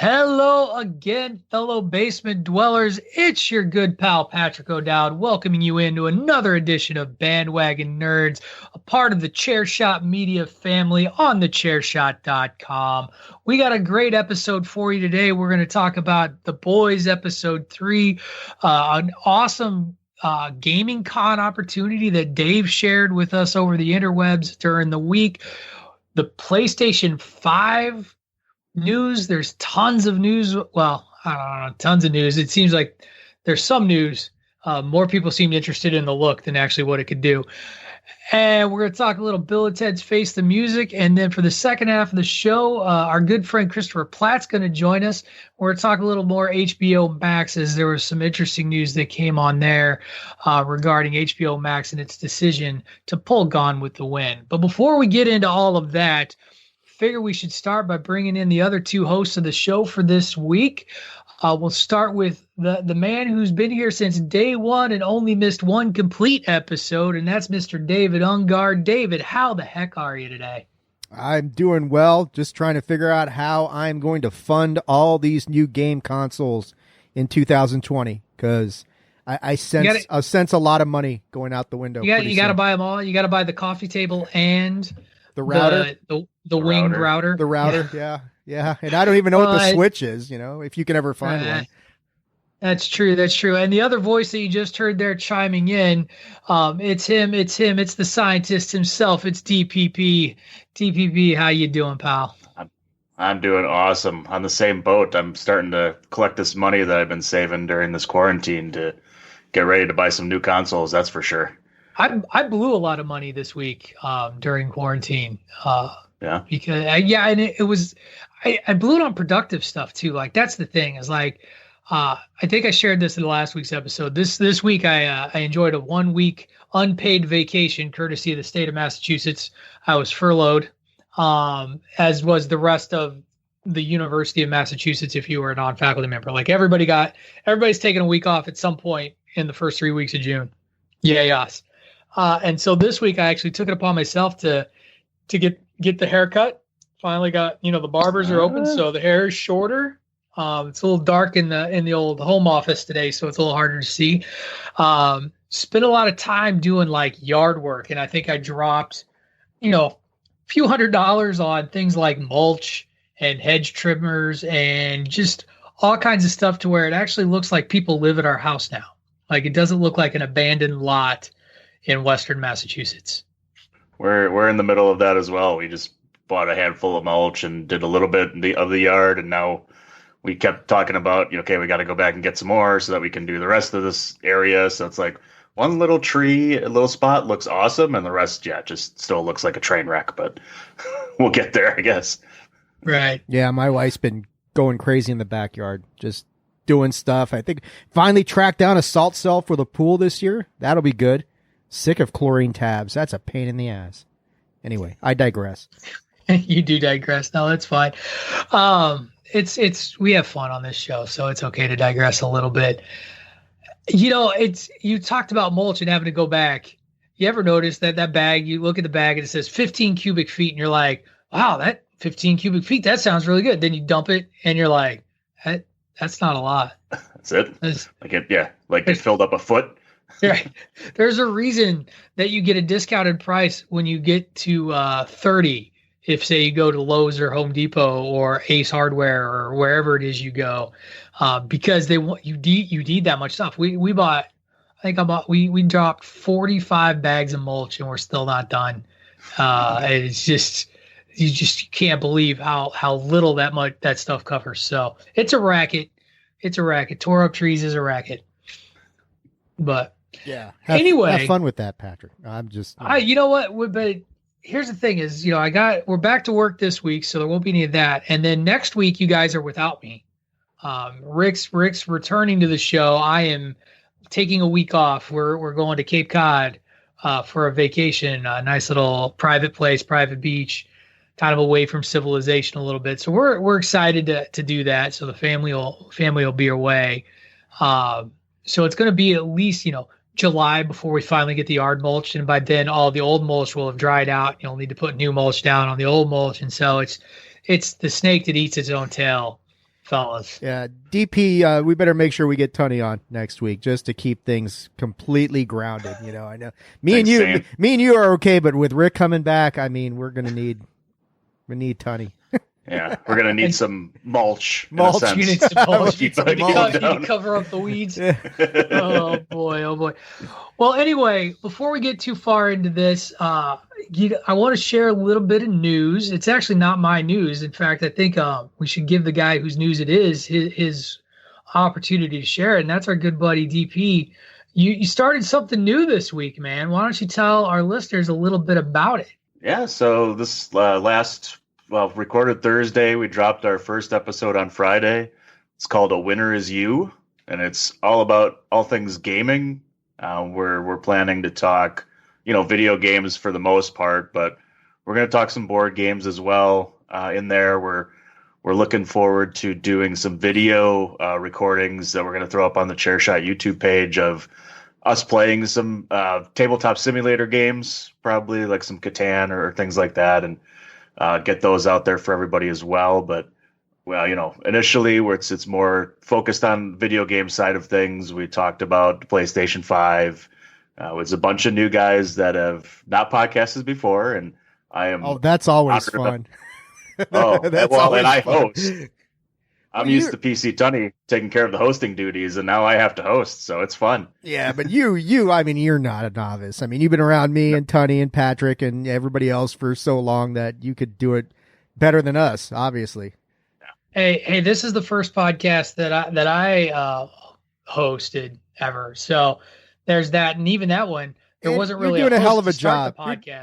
Hello again, fellow basement dwellers. It's your good pal, Patrick O'Dowd, welcoming you into another edition of Bandwagon Nerds, a part of the Chairshot media family on thechairshot.com. We got a great episode for you today. We're going to talk about The Boys episode 3, an awesome gaming con opportunity that Dave shared with us over the interwebs during the week. The PlayStation 5 news. There's tons of news. Well, I don't know, tons of news. It seems like there's some news. More people seemed interested in the look than actually what it could do. And we're going to talk a little Bill and Ted's Face the Music. And then for the second half of the show, our good friend Christopher Platt's going to join us. We're going to talk a little more HBO Max, as there was some interesting news that came on there regarding HBO Max and its decision to pull Gone with the Wind. But before we get into all of that, figure we should start by bringing in the other two hosts of the show for this week. We'll start with the man who's been here since day one and only missed one complete episode, and that's Mr. David Ungar. David, how the heck are you today? I'm doing well, just trying to figure out how I'm going to fund all these new game consoles in 2020, because I sense a lot of money going out the window. You got to buy them all. You got to buy the coffee table and the router, the winged router. The router, yeah. And I don't even know what the Switch is, if you can ever find one. That's true. And the other voice that you just heard there chiming in, it's him. It's the scientist himself. It's DPP. DPP, how you doing, pal? I'm doing awesome. On the same boat. I'm starting to collect this money that I've been saving during this quarantine to get ready to buy some new consoles. That's for sure. I blew a lot of money this week during quarantine. Yeah. Because and it was I blew it on productive stuff too. Like, that's the thing, is like I think I shared this in the last week's episode. This week I enjoyed a 1 week unpaid vacation courtesy of the state of Massachusetts. I was furloughed, as was the rest of the University of Massachusetts if you were a non-faculty member. Like, everybody's taking a week off at some point in the first 3 weeks of June. Yay us. And so this week I actually took it upon myself to get the haircut. Finally got, the barbers are open, so the hair is shorter. It's a little dark in the old home office today, so it's a little harder to see. Spent a lot of time doing like yard work, and I think I dropped, a few $100s on things like mulch and hedge trimmers and just all kinds of stuff, to where it actually looks like people live at our house now. Like, it doesn't look like an abandoned lot in Western Massachusetts. We're in the middle of that as well. We just bought a handful of mulch and did a little bit of the yard, and now we kept talking about, okay, we got to go back and get some more so that we can do the rest of this area. So it's like one little tree, a little spot looks awesome, and the rest, just still looks like a train wreck, but we'll get there, I guess. Right. Yeah, my wife's been going crazy in the backyard, just doing stuff. I think finally tracked down a salt cell for the pool this year. That'll be good. Sick of chlorine tabs. That's a pain in the ass. Anyway, I digress. You do digress. No, that's fine. We have fun on this show, so it's okay to digress a little bit. You talked about mulch and having to go back. You ever notice that bag, you look at the bag and it says 15 cubic feet, and you're like, wow, that 15 cubic feet, that sounds really good. Then you dump it and you're like, that's not a lot. That's it. It filled up a foot. Right. There's a reason that you get a discounted price when you get to 30. If, say, you go to Lowe's or Home Depot or Ace Hardware or wherever it is you go, because they want you need that much stuff. We dropped 45 bags of mulch and we're still not done. It's just, you can't believe how little that stuff covers. So it's a racket. Tore up trees is a racket. But yeah, anyway, have fun with that, Patrick. I'm just, you know what? But here's the thing: is we're back to work this week, so there won't be any of that. And then next week, you guys are without me. Rick's returning to the show. I am taking a week off. We're going to Cape Cod for a vacation, a nice little private place, private beach, kind of away from civilization a little bit. So we're excited to do that. So the family will be away. So it's going to be at least, July before we finally get the yard mulch. And by then all the old mulch will have dried out. You'll need to put new mulch down on the old mulch. And so it's the snake that eats its own tail. fellas. Yeah, DP, we better make sure we get Tunney on next week just to keep things completely grounded. I know me and you are okay, but with Rick coming back, I mean, we need Tunney. Yeah, we're gonna need some mulch. You need some mulch. You need to cover up the weeds. Oh boy. Well, anyway, before we get too far into this, I want to share a little bit of news. It's actually not my news. In fact, I think we should give the guy whose news it is his opportunity to share it, and that's our good buddy DP. You started something new this week, man. Why don't you tell our listeners a little bit about it? Yeah, so this recorded Thursday. We dropped our first episode on Friday. It's called A Winner Is You, and it's all about all things gaming. We're planning to talk, video games for the most part, but we're going to talk some board games as well. In there, we're looking forward to doing some video recordings that we're going to throw up on the Chairshot YouTube page of us playing some tabletop simulator games, probably like some Catan or things like that, and get those out there for everybody as well. But, initially where it's more focused on video game side of things, we talked about PlayStation 5. It's a bunch of new guys that have not podcasted before, and I am. Oh, that's always fun. And I host. I'm used to PC Tunney taking care of the hosting duties, and now I have to host, so it's fun. Yeah, but you're not a novice. I mean, you've been around me and Tunney and Patrick and everybody else for so long that you could do it better than us, obviously. Hey, this is the first podcast that I hosted ever. So there's that, and even that one, there wasn't really you're doing a hell of a job.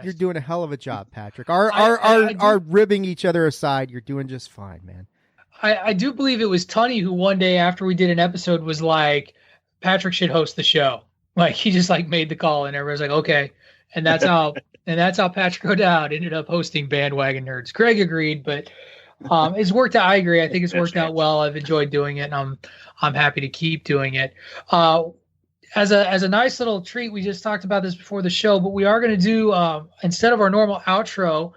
You're doing a hell of a job, Patrick. Our ribbing each other aside, you're doing just fine, man. I do believe it was Tunney who one day after we did an episode was like, Patrick should host the show. Like he just made the call and everyone's like, okay. And that's how Patrick O'Dowd ended up hosting Bandwagon Nerds. Greg agreed, but it's worked out. I agree. I think it's worked out well. I've enjoyed doing it, and I'm happy to keep doing it. As a nice little treat, we just talked about this before the show, but we are going to do instead of our normal outro,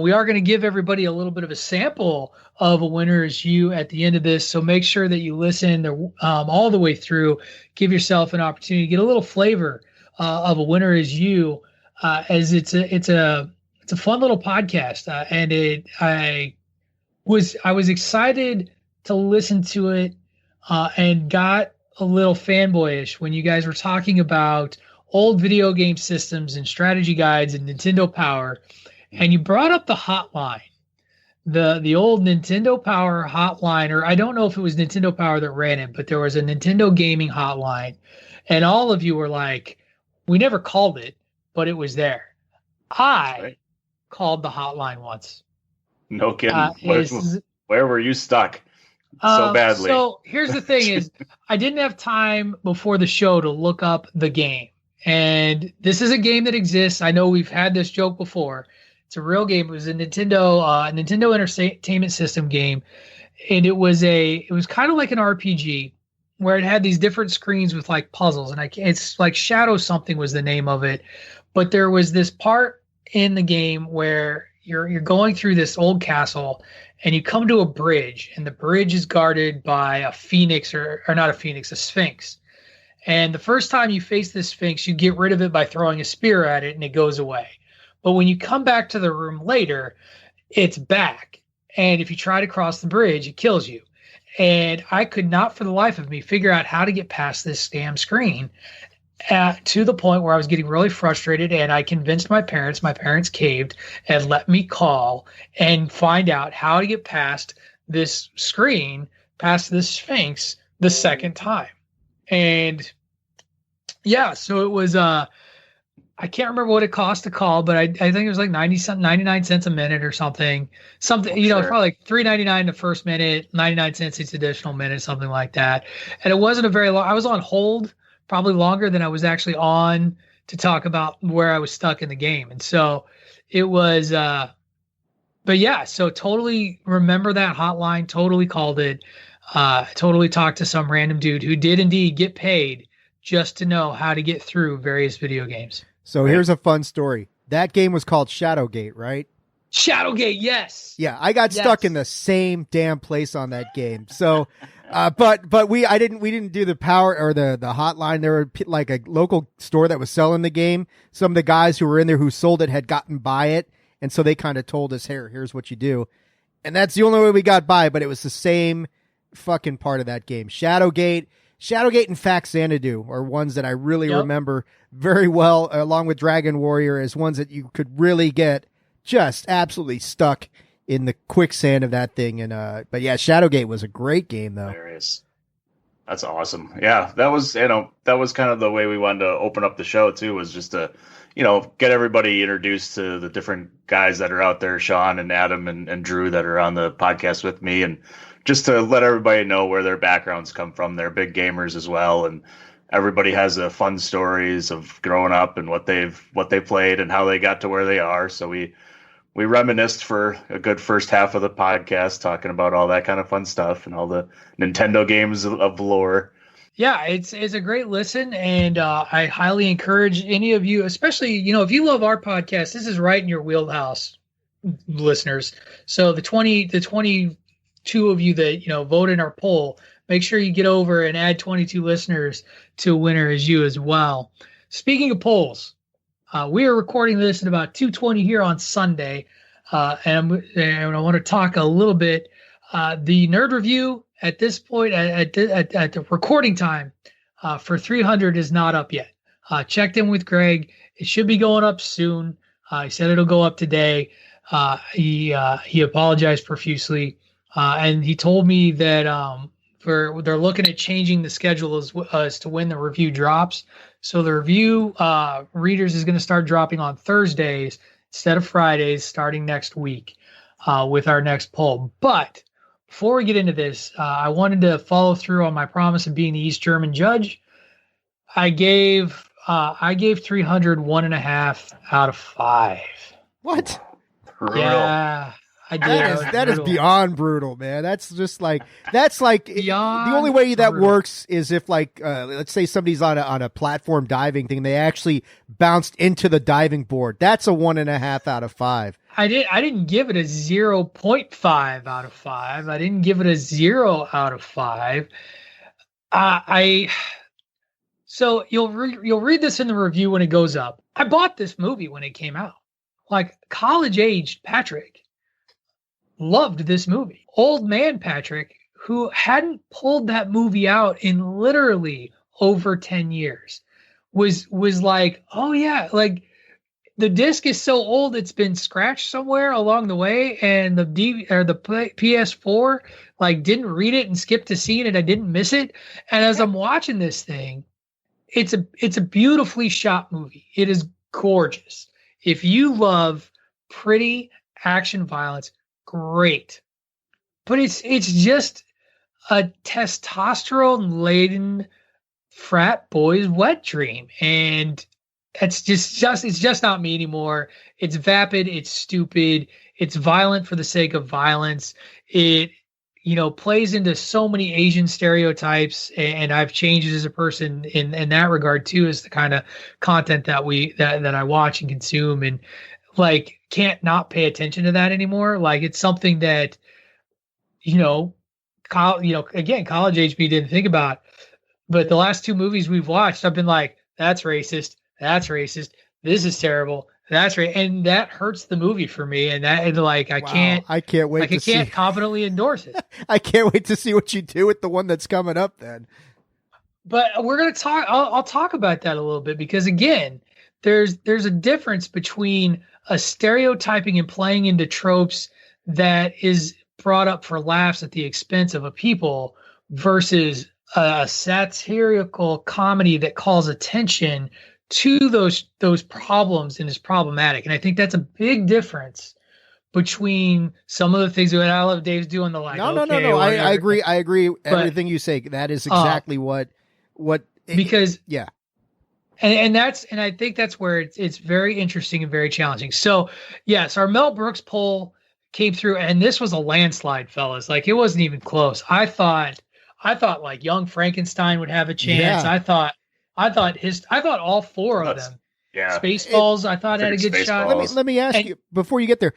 we are going to give everybody a little bit of a sample of A Winner Is You at the end of this. So make sure that you listen all the way through. Give yourself an opportunity to get a little flavor of A Winner Is You, as it's a fun little podcast, and I was excited to listen to it, and got a little fanboyish when you guys were talking about old video game systems and strategy guides and Nintendo Power. And you brought up the hotline, the old Nintendo Power hotline, or I don't know if it was Nintendo Power that ran it, but there was a Nintendo gaming hotline, and all of you were like, we never called it, but it was there. I called the hotline once. No kidding. Where were you stuck so badly? So here's the thing is I didn't have time before the show to look up the game. And this is a game that exists. I know we've had this joke before. It's a real game. It was a Nintendo Entertainment System game, and it was kind of like an RPG where it had these different screens with puzzles, and it's like Shadow something was the name of it. But there was this part in the game where you're going through this old castle, and you come to a bridge, and the bridge is guarded by a phoenix, or not a phoenix, a sphinx. And the first time you face this sphinx, you get rid of it by throwing a spear at it, and it goes away. But when you come back to the room later, it's back. And if you try to cross the bridge, it kills you. And I could not for the life of me figure out how to get past this damn screen, to the point where I was getting really frustrated, and I convinced my parents. My parents caved and let me call and find out how to get past this screen, past this sphinx, the second time. And yeah, so it was I can't remember what it cost to call, but I think it was like 99 cents a minute or something. Sure. Probably like $3.99 the first minute, 99 cents each additional minute, something like that. And it wasn't a very long. I was on hold probably longer than I was actually on to talk about where I was stuck in the game. And so it was but yeah, so totally remember that hotline, totally called it, totally talked to some random dude who did indeed get paid just to know how to get through various video games. So here's a fun story. That game was called Shadowgate, right? Shadowgate, yes. Yeah, I got stuck in the same damn place on that game. So, but we didn't do the power or the hotline. There were like a local store that was selling the game. Some of the guys who were in there who sold it had gotten by it, and so they kind of told us, here's what you do. And that's the only way we got by, but it was the same fucking part of that game. Shadowgate and Fact Xanadu are ones that I really remember very well, along with Dragon Warrior, as ones that you could really get just absolutely stuck in the quicksand of that thing. And but yeah, Shadowgate was a great game though. Hilarious. That's awesome. Yeah, that was kind of the way we wanted to open up the show too, was just to, get everybody introduced to the different guys that are out there, Sean and Adam and Drew that are on the podcast with me, and just to let everybody know where their backgrounds come from. They're big gamers as well, and everybody has fun stories of growing up and what they've played and how they got to where they are. So we reminisced for a good first half of the podcast, talking about all that kind of fun stuff and all the Nintendo games of lore. Yeah, it's a great listen, and I highly encourage any of you, especially, if you love our podcast, this is right in your wheelhouse, listeners. So the 22 of you that, vote in our poll, make sure you get over and add 22 listeners to winner as you as well. Speaking of polls, we are recording this at about 2:20 here on Sunday, and I want to talk a little bit. The Nerd Review at this point, at the recording time, for 300 is not up yet. Checked in with Greg. It should be going up soon. He said it'll go up today. He apologized profusely, and he told me that they're looking at changing the schedule as to when the review drops. So the review readers is going to start dropping on Thursdays instead of Fridays starting next week with our next poll. But before we get into this, I wanted to follow through on my promise of being the East German judge. I gave 300 1.5 out of 5. What? Brutal. Yeah. I did. That is beyond brutal, man. That's like the only way that brutal. works is if let's say somebody's on a platform diving thing, they actually bounced into the diving board. That's a 1.5 out of 5. I didn't give it a 0.5 out of 5. I didn't give it a 0 out of 5. So you'll read this in the review when it goes up. I bought this movie when it came out. Like college-aged Patrick loved this movie. Old man Patrick, who hadn't pulled that movie out in literally over 10 years, was like, oh yeah, like the disc is so old it's been scratched somewhere along the way, and the PS4 like didn't read it and skipped a scene, and I didn't miss it. And as I'm watching this thing, it's a beautifully shot movie. It is gorgeous. If you love pretty action violence, great. But it's just a testosterone-laden frat boy's wet dream. And it's just not me anymore. It's vapid, it's stupid, it's violent for the sake of violence. It plays into so many Asian stereotypes, and I've changed as a person in that regard too, as the kind of content that I watch and consume, and like can't not pay attention to that anymore. Like it's something that again, college age me didn't think about, but the last 2 movies we've watched, I've been like, that's racist, this is terrible, that's right, and that hurts the movie for me. And that, I can't wait. I can't confidently endorse it. I can't wait to see what you do with the one that's coming up then. But we're gonna talk. I'll talk about that a little bit, because again, there's a difference between a stereotyping and playing into tropes that is brought up for laughs at the expense of a people versus a satirical comedy that calls attention to those problems and is problematic. And I think that's a big difference between some of the things that I love Dave's doing. No. I agree. Everything you say. That is exactly what because yeah. And I think that's where it's very interesting and very challenging. So yes, our Mel Brooks poll came through, and this was a landslide, fellas. Like it wasn't even close. I thought like Young Frankenstein would have a chance. Yeah. I thought all 4 of them. Yeah. Spaceballs, I thought had a good shot. Let me ask you before you get there.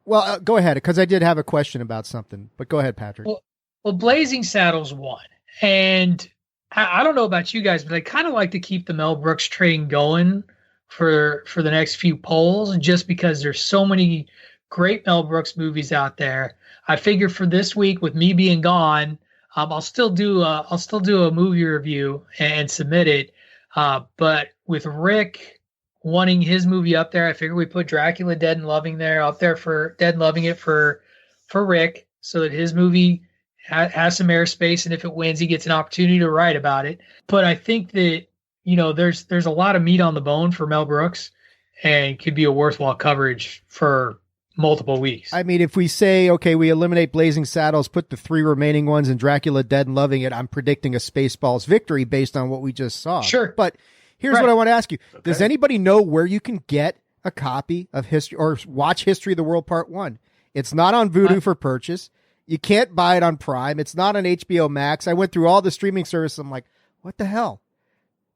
Well, go ahead, because I did have a question about something, but go ahead, Patrick. Well, Blazing Saddles won. And I don't know about you guys, but I kind of like to keep the Mel Brooks train going for the next few polls, just because there's so many great Mel Brooks movies out there. I figure for this week, with me being gone, I'll still do a movie review and submit it. But with Rick wanting his movie up there, I figure we put Dracula Dead and Loving there up there for Dead and Loving it for Rick, so that his movie has some airspace, and if it wins, he gets an opportunity to write about it. But I think that, there's a lot of meat on the bone for Mel Brooks, and could be a worthwhile coverage for multiple weeks. I mean, if we say, okay, we eliminate Blazing Saddles, put the 3 remaining ones in Dracula Dead and Loving It, I'm predicting a Spaceballs victory based on what we just saw. Sure. But here's what I want to ask you. Okay. Does anybody know where you can get a copy of History or watch History of the World Part 1? It's not on Vudu for purchase. You can't buy it on Prime. It's not on HBO Max. I went through all the streaming services. I'm like, what the hell?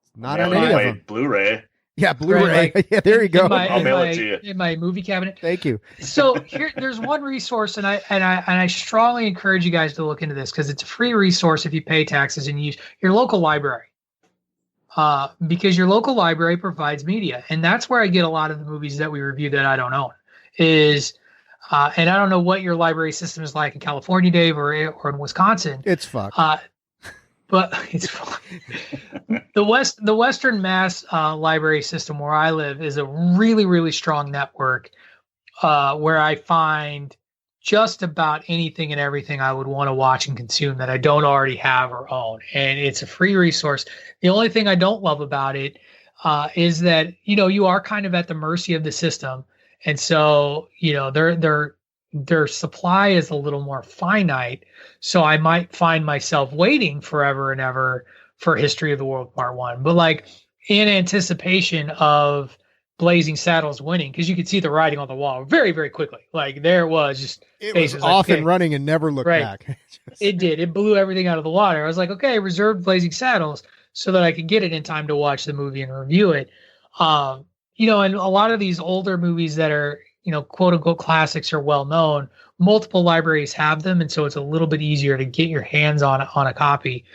It's not on any of them. Blu-ray. Yeah, Blu-ray. Right, yeah, there you go. I'll mail it to you. In my movie cabinet. Thank you. So there's one resource, and I strongly encourage you guys to look into this, because it's a free resource if you pay taxes and use your local library. Because your local library provides media, and that's where I get a lot of the movies that we review that I don't own. And I don't know what your library system is like in California, Dave, or in Wisconsin. It's fucked. But it's the Western Mass library system where I live is a really, really strong network where I find just about anything and everything I would want to watch and consume that I don't already have or own. And it's a free resource. The only thing I don't love about it is that, you are kind of at the mercy of the system. And so, their supply is a little more finite. So I might find myself waiting forever and ever for History of the World Part 1. But like in anticipation of Blazing Saddles winning, because you could see the writing on the wall very, very quickly. Like there was off and running and never looked back. It did. It blew everything out of the water. I was like, okay, reserved Blazing Saddles so that I could get it in time to watch the movie and review it. And a lot of these older movies that are, quote unquote classics are well known. Multiple libraries have them, and so it's a little bit easier to get your hands on a copy.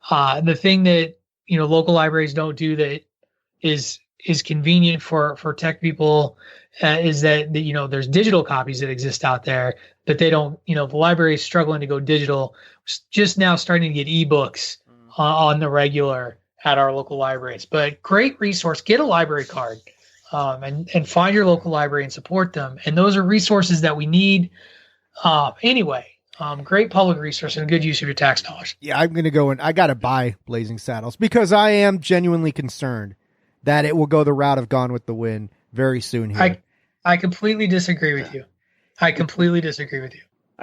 The thing that local libraries don't do that is convenient for tech people is that there's digital copies that exist out there, but they don't. The library is struggling to go digital. Just now starting to get ebooks on the regular at our local libraries. But great resource. Get a library card. And find your local library and support them. And those are resources that we need. Anyway, great public resource and a good use of your tax dollars. Yeah, I'm going to go and I got to buy Blazing Saddles because I am genuinely concerned that it will go the route of Gone with the Wind very soon here. I completely disagree with you. I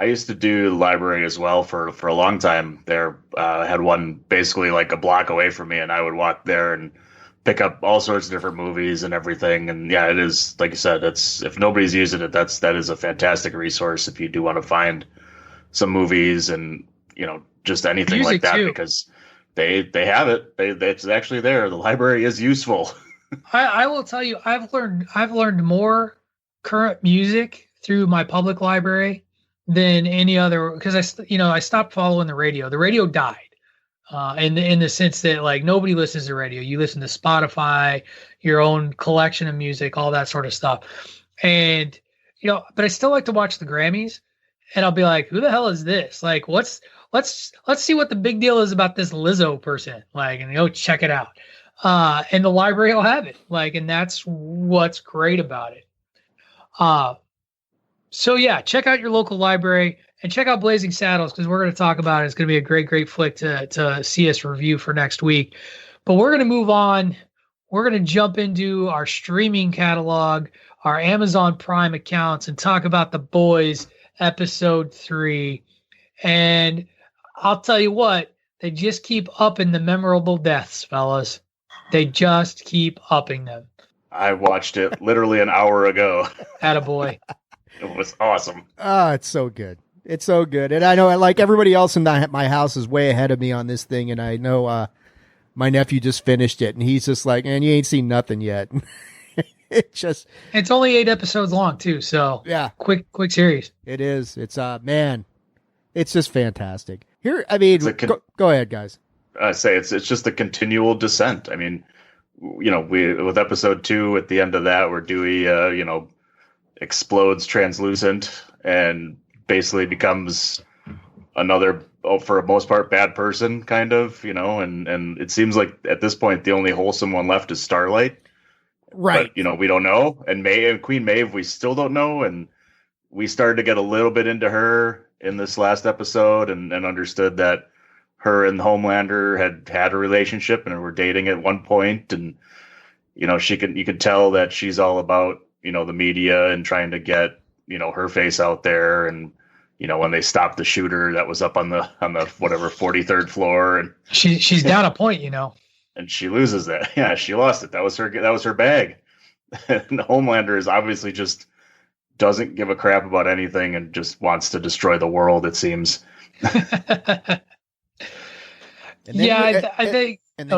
used to do library as well for a long time. There had one basically like a block away from me, and I would walk there and pick up all sorts of different movies and everything. And yeah, it is, like you said, if nobody's using it, that is a fantastic resource if you do want to find some movies and, just anything like that, because they have it. It's actually there. The library is useful. I will tell you, I've learned more current music through my public library than any other, because I stopped following the radio. The radio died. In the sense that like nobody listens to radio. You listen to Spotify, your own collection of music, all that sort of stuff. And, but I still like to watch the Grammys, and I'll be like, who the hell is this? Like, let's see what the big deal is about this Lizzo person. Like, and go check it out. And the library will have it. Like, and that's what's great about it. So yeah, check out your local library. And check out Blazing Saddles, because we're going to talk about it. It's going to be a great, great flick to see us review for next week. But we're going to move on. We're going to jump into our streaming catalog, our Amazon Prime accounts, and talk about The Boys Episode 3. And I'll tell you what, they just keep upping the memorable deaths, fellas. They just keep upping them. I watched it literally an hour ago. Attaboy. It was awesome. Oh, it's so good. It's so good. And I know, like, everybody else in my house is way ahead of me on this thing. And I know my nephew just finished it. And he's just like, man, you ain't seen nothing yet. It's only 8 episodes long too, so yeah, quick series. It is. It's man, it's just fantastic. Here, I mean, go ahead, guys. I say it's just a continual descent. I mean, we with episode 2 at the end of that, where Dewey, explodes translucent and basically becomes another, for the most part, bad person, kind of, and it seems like at this point the only wholesome one left is Starlight. Right. But, we don't know. And Queen Maeve, we still don't know. And we started to get a little bit into her in this last episode and understood that her and Homelander had a relationship and were dating at one point. And, you could tell that she's all about, the media and trying to get, her face out there. And, when they stopped the shooter that was up on the whatever 43rd floor, and she's down a point, and she loses that. Yeah, she lost it. That was her bag. And Homelander is obviously just doesn't give a crap about anything and just wants to destroy the world, it seems. I think. And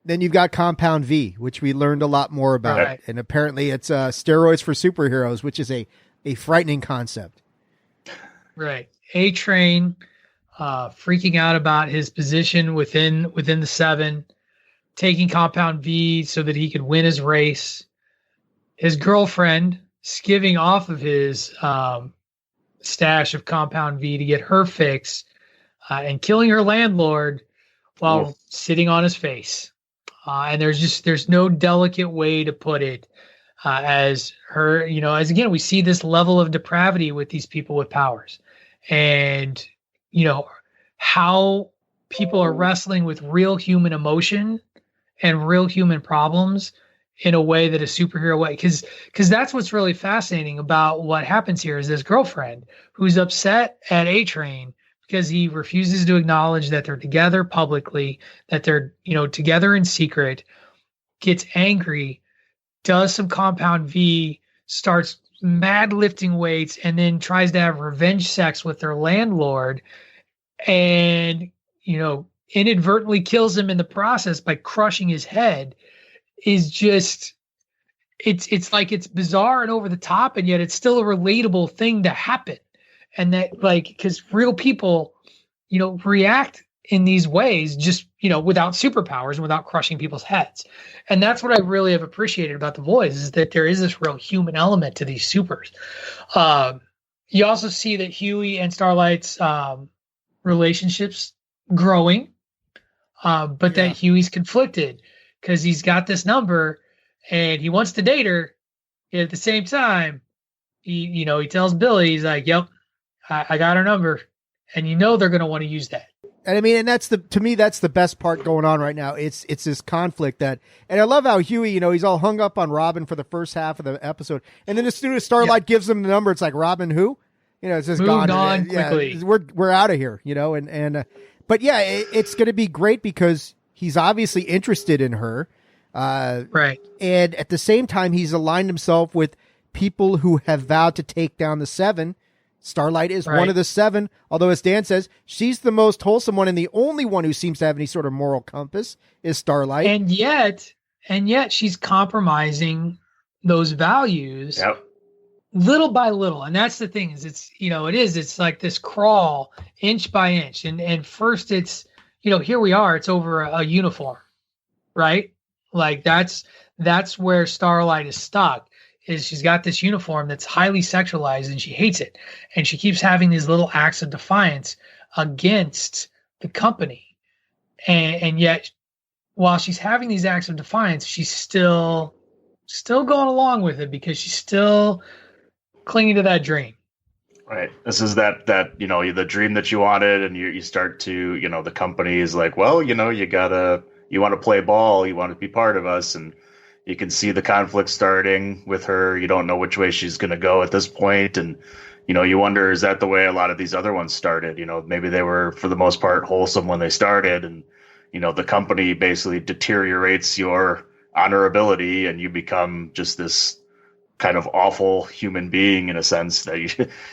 then you've got Compound V, which we learned a lot more about. Right. And apparently it's steroids for superheroes, which is a frightening concept. Right. A-Train freaking out about his position within the 7, taking Compound V so that he could win his race. His girlfriend skiving off of his stash of Compound V to get her fix, and killing her landlord while sitting on his face. And there's no delicate way to put it, as her, as again, we see this level of depravity with these people with powers, and, how people are wrestling with real human emotion and real human problems in a way that a superhero way. Cause that's what's really fascinating about what happens here is this girlfriend who's upset at A-Train because he refuses to acknowledge that they're together publicly, that they're, together in secret, gets angry, does some Compound V, starts mad lifting weights, and then tries to have revenge sex with their landlord, and, inadvertently kills him in the process by crushing his head, is just, it's like, it's bizarre and over the top, and yet it's still a relatable thing to happen. And that, because real people, react in these ways, just, without superpowers and without crushing people's heads. And that's what I really have appreciated about The Boys, is that there is this real human element to these supers. You also see that Huey and Starlight's relationships growing, but that Huey's conflicted because he's got this number and he wants to date her. Yet at the same time, he tells Billy, he's like, "Yep, I got her number," and they're going to want to use that. And I mean, and to me, that's the best part going on right now. It's this conflict and I love how Huey, he's all hung up on Robin for the first half of the episode. And then as soon as Starlight gives him the number, it's like, Robin who? It's just moved on quickly. Yeah, we're out of here, but yeah, it's going to be great because he's obviously interested in her. Right. And at the same time, he's aligned himself with people who have vowed to take down the 7. Starlight is one of the 7, although as Dan says, she's the most wholesome one, and the only one who seems to have any sort of moral compass is Starlight. And yet she's compromising those values little by little. And that's the thing, is it's like this crawl inch by inch. And first it's, here we are, it's over a uniform, right? Like that's where Starlight is stuck. Is she's got this uniform that's highly sexualized and she hates it. And she keeps having these little acts of defiance against the company. And yet, while she's having these acts of defiance, she's still going along with it because she's still clinging to that dream. Right. This is that the dream that you wanted, and you start to, the company is like, well, you want to play ball, you want to be part of us, and you can see the conflict starting with her. You don't know which way she's going to go at this point. And, you wonder, is that the way a lot of these other ones started? Maybe they were, for the most part, wholesome when they started. And, the company basically deteriorates your honorability and you become just this kind of awful human being in a sense that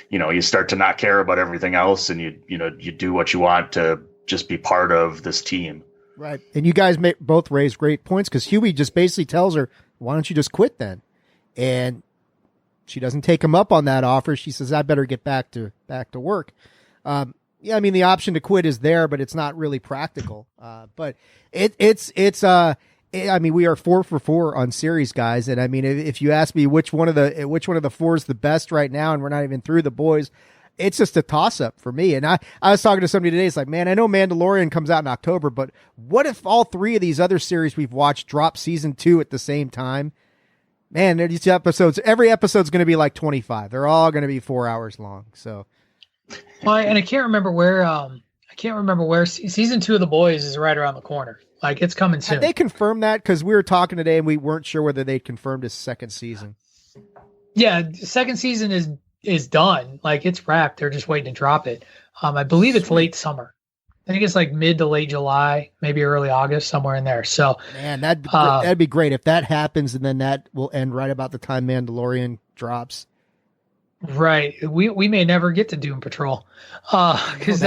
you start to not care about everything else. And you do what you want to just be part of this team. Right. And you guys both raise great points because Huey just basically tells her, why don't you just quit then? and she doesn't take him up on that offer. She says, I better get back to work. Yeah, I mean, the option to quit is there, but it's not really practical. But I mean, we are 4 for 4 on series, guys. And I mean, if you ask me which one of the four is the best right now, and we're not even through the boys, it's just a toss up for me. And I was talking to somebody today. It's like, man, I know Mandalorian comes out in October, but what if all 3 of these other series we've watched drop season 2 at the same time? Man, these episodes, every episode's going to be like 25. They're all going to be 4 hours long. So. Well, and I can't remember where season 2 of The Boys is right around the corner. Like, it's coming soon. Have they confirmed that? Because we were talking today and we weren't sure whether they'd confirmed his second season. Yeah, the second season is done. Like, it's wrapped. They're just waiting to drop it. I believe it's late summer. I think it's like mid to late July, maybe early August, somewhere in there. So, man, that'd be great if that happens, and then that will end right about the time Mandalorian drops. Right. We may never get to Doom Patrol because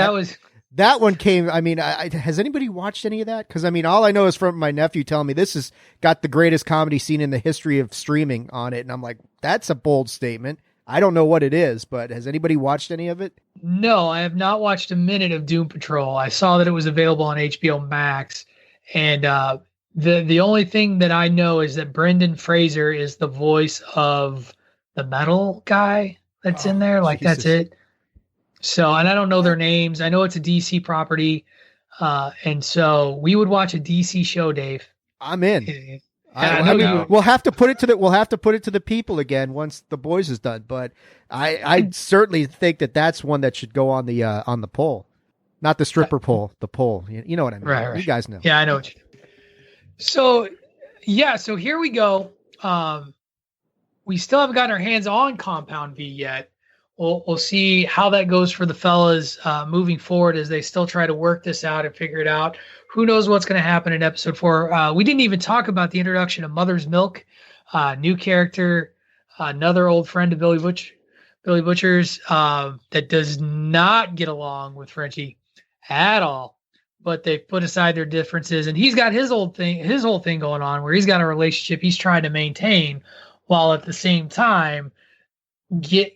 that one came. I mean, has anybody watched any of that? Because I mean, all I know is from my nephew telling me this has got the greatest comedy scene in the history of streaming on it, and I'm like, that's a bold statement. I don't know what it is, but has anybody watched any of it? No, I have not watched a minute of Doom Patrol. I saw that it was available on HBO Max, and the only thing that I know is that Brendan Fraser is the voice of the metal guy that's in there. Like, Jesus. That's it. So, and I don't know their names. I know it's a DC property. And so we would watch a DC show, Dave. I'm in. We'll have to put it to the people again once The Boys is done. But I certainly think that's one that should go on the poll, not the stripper poll, the poll. You know what I mean? Right. You guys know. Yeah, I know what you do. So, yeah. So here we go. We still haven't gotten our hands on Compound V yet. We'll see how that goes for the fellas moving forward as they still try to work this out and figure it out. Who knows what's going to happen in episode 4? We didn't even talk about the introduction of Mother's Milk, new character, another old friend of Billy Butcher's that does not get along with Frenchie at all. But they've put aside their differences, and he's got his whole thing going on where he's got a relationship he's trying to maintain, while at the same time get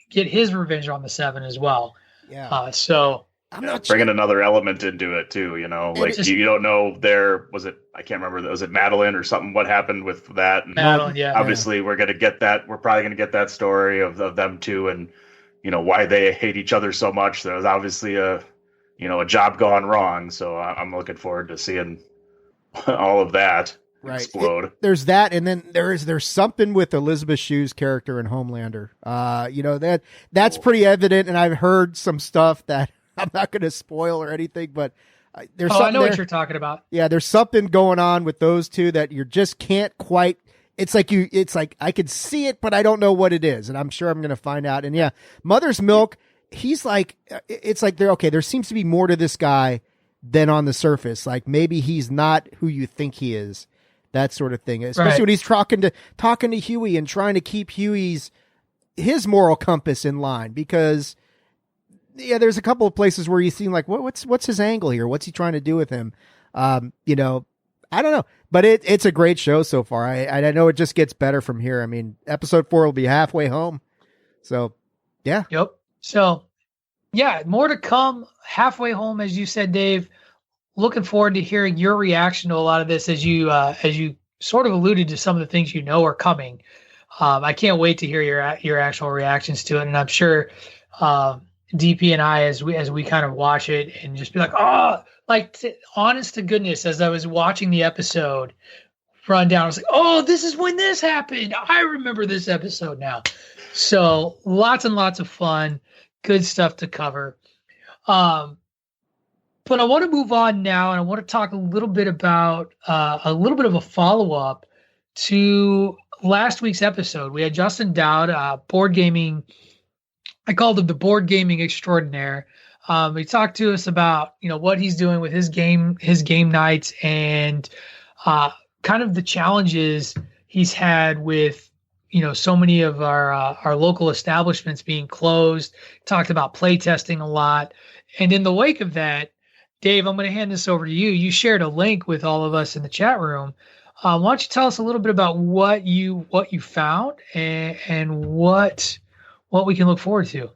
his revenge on the Seven as well. Yeah. So I'm not bringing another element into it too. You know, like you don't know I can't remember. Was it Madeline or something? What happened with that? And Madeline, yeah. Obviously, we're going to get that. We're probably going to get that story of them two, and you know why they hate each other so much. There was obviously a job gone wrong. So I'm looking forward to seeing all of that. Right. Explode. There's that, and then there's something with Elizabeth Shue's character in Homelander. That's pretty evident, and I've heard some stuff that I'm not going to spoil or anything, but there's something I know there. What you're talking about. Yeah, there's something going on with those two that you just can't quite. It's like I could see it, but I don't know what it is, and I'm sure I'm going to find out. And yeah, Mother's Milk. He's like, it's like there seems to be more to this guy than on the surface. Like maybe he's not who you think he is. That sort of thing, especially when he's talking to Huey and trying to keep his moral compass in line, because there's a couple of places where you seem like what's his angle here? What's he trying to do with him? I don't know, but it's a great show so far. I know it just gets better from here. I mean, episode 4 will be halfway home, so yeah. Yep. So yeah, more to come. Halfway home, as you said, Dave. Looking forward to hearing your reaction to a lot of this as you sort of alluded to some of the things are coming. I can't wait to hear your actual reactions to it, and I'm sure DP and I, as we kind of watch it and just be like, honest to goodness, as I was watching the episode rundown, I was like, oh, this is when this happened. I remember this episode now. So lots and lots of fun, good stuff to cover. But I want to move on now, and I want to talk a little bit about a little bit of a follow-up to last week's episode. We had Justin Dowd, board gaming. I called him the board gaming extraordinaire. He talked to us about what he's doing with his game nights, and kind of the challenges he's had with so many of our local establishments being closed. Talked about play testing a lot, and in the wake of that, Dave, I'm going to hand this over to you. You shared a link with all of us in the chat room Why don't you tell us a little bit about what you found and what we can look forward to?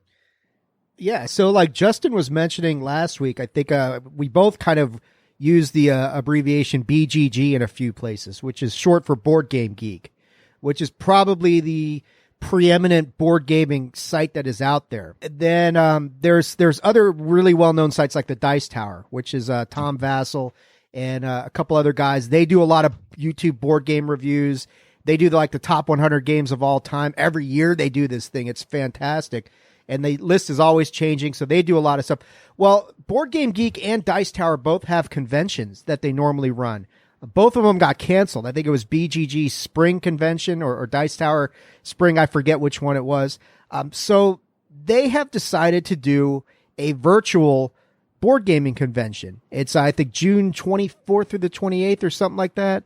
Yeah, so like Justin was mentioning last week, I think we both kind of use the abbreviation BGG in a few places, which is short for Board Game Geek, which is probably the preeminent board gaming site that is out there. Then there's other really well-known sites like the Dice Tower, which is Tom Vassell and a couple other guys. They do a lot of YouTube board game reviews. They do like the top 100 games of all time. Every year they do this thing. It's fantastic. And the list is always changing, so they do a lot of stuff. Well, Board Game Geek and Dice Tower both have conventions that they normally run. Both of them got canceled. I think it was BGG Spring Convention or Dice Tower Spring. I forget which one it was. So they have decided to do a virtual board gaming convention. It's, I think, June 24th through the 28th or something like that.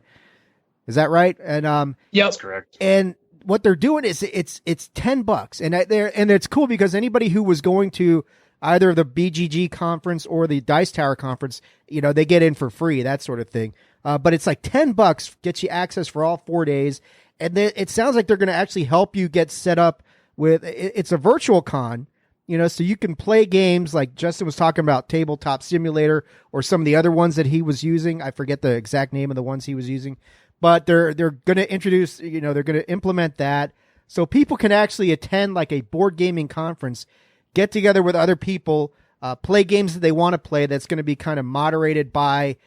Is that right? And yep, that's correct. And what they're doing is it's $10, and it's cool because anybody who was going to either the BGG conference or the Dice Tower conference, they get in for free, that sort of thing. But it's like $10 gets you access for all 4 days, and then it sounds like they're going to actually help you get set up with. It's a virtual con, so you can play games like Justin was talking about, Tabletop Simulator, or some of the other ones that he was using. I forget the exact name of the ones he was using. But they're going to introduce, they're going to implement that so people can actually attend like a board gaming conference, get together with other people, play games that they want to play. That's going to be kind of moderated by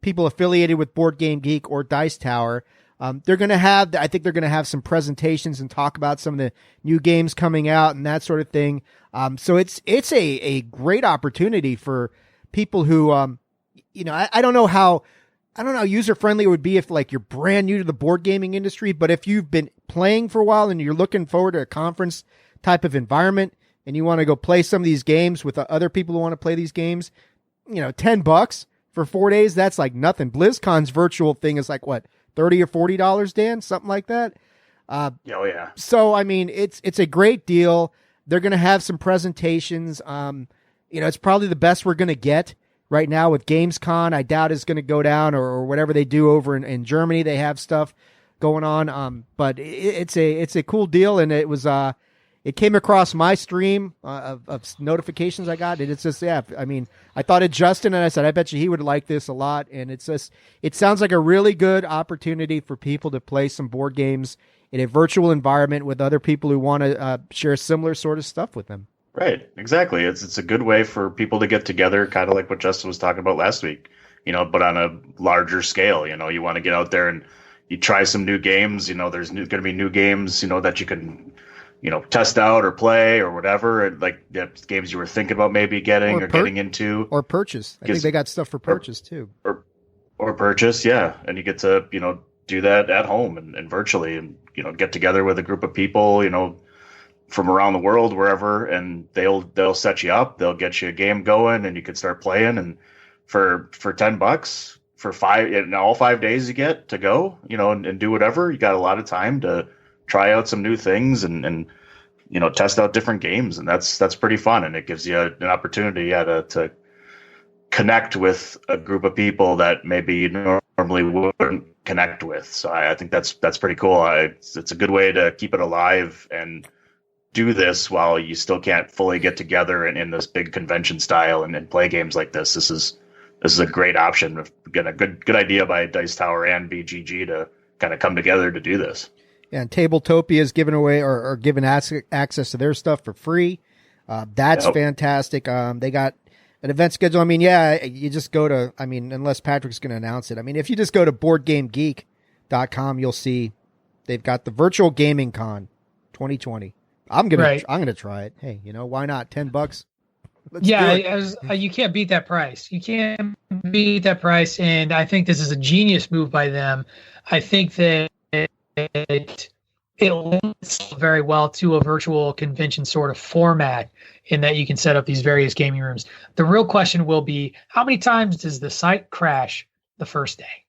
people affiliated with Board Game Geek or Dice Tower. They're going to have, I think they're going to have some presentations and talk about some of the new games coming out and that sort of thing. So it's a great opportunity for people who, I don't know how user-friendly it would be if like you're brand new to the board gaming industry, but if you've been playing for a while and you're looking forward to a conference type of environment and you want to go play some of these games with other people who want to play these games, $10 for 4 days, that's like nothing. BlizzCon's virtual thing is like what, $30 or $40, Dan? Something like that. Oh yeah. So, I mean, it's a great deal. They're going to have some presentations. It's probably the best we're going to get. Right now with GamesCon, I doubt it's going to go down or whatever they do over in Germany. They have stuff going on. But it's a cool deal. And it was, it came across my stream of notifications I got. And it's just, yeah, I mean, I thought of Justin and I said, I bet you he would like this a lot. And it's just, it sounds like a really good opportunity for people to play some board games in a virtual environment with other people who want to share similar sort of stuff with them. Right, exactly. It's a good way for people to get together, kind of like what Justin was talking about last week, but on a larger scale. You want to get out there and you try some new games. There's going to be new games, that you can, test out or play or whatever. And like games you were thinking about maybe getting or getting into. Or purchase. I think they got stuff for purchase too. Or purchase, yeah. And you get to, do that at home and virtually and, get together with a group of people, from around the world, wherever, and they'll set you up. They'll get you a game going, and you can start playing. And for $10 for all 5 days you get to go, and do whatever. You got a lot of time to try out some new things and test out different games, and that's pretty fun. And it gives you an opportunity to connect with a group of people that maybe you normally wouldn't connect with. So I think that's pretty cool. It's a good way to keep it alive and do this while you still can't fully get together in this big convention style and play games like this. This is a great option. Again, a good idea by Dice Tower and BGG to kind of come together to do this. Yeah, and Tabletopia is giving away or giving access to their stuff for free. That's fantastic. They got an event schedule. I mean, yeah, you just go to, unless Patrick's going to announce it. I mean, if you just go to BoardGameGeek.com, you'll see they've got the Virtual Gaming Con 2020. I'm gonna try it. Hey, why not? $10. You can't beat that price. You can't beat that price, and I think this is a genius move by them. I think that it links very well to a virtual convention sort of format in that you can set up these various gaming rooms. The real question will be, how many times does the site crash the first day?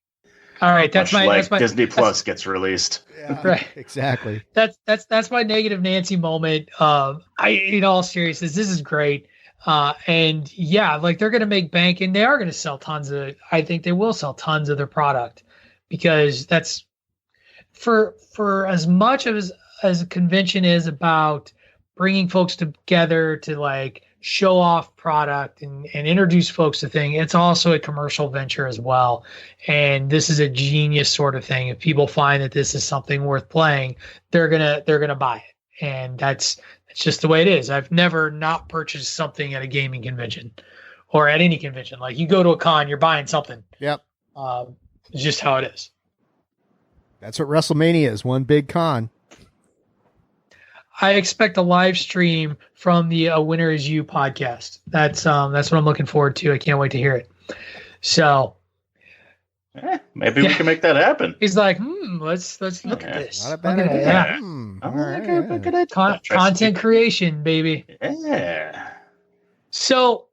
All right, that's my Disney Plus gets released. Yeah, right, exactly. That's my negative Nancy moment. In all seriousness, this is great. And yeah, like they're going to make bank, and they are going to sell tons of. I think they will sell tons of their product. because that's for as much as a convention is about bringing folks together to like show off product and introduce folks to things. It's also a commercial venture as well. And this is a genius sort of thing. If people find that this is something worth playing, they're gonna buy it. And that's just the way it is. I've never not purchased something at a gaming convention or at any convention. Like you go to a con, you're buying something. Yep. It's just how it is. That's what WrestleMania is, one big con. I expect a live stream from the Winner Is You podcast. That's what I'm looking forward to. I can't wait to hear it. So maybe we can make that happen. He's like, let's look at this. Not a bad idea. Yeah. Look at that. Content creation, baby. Yeah. So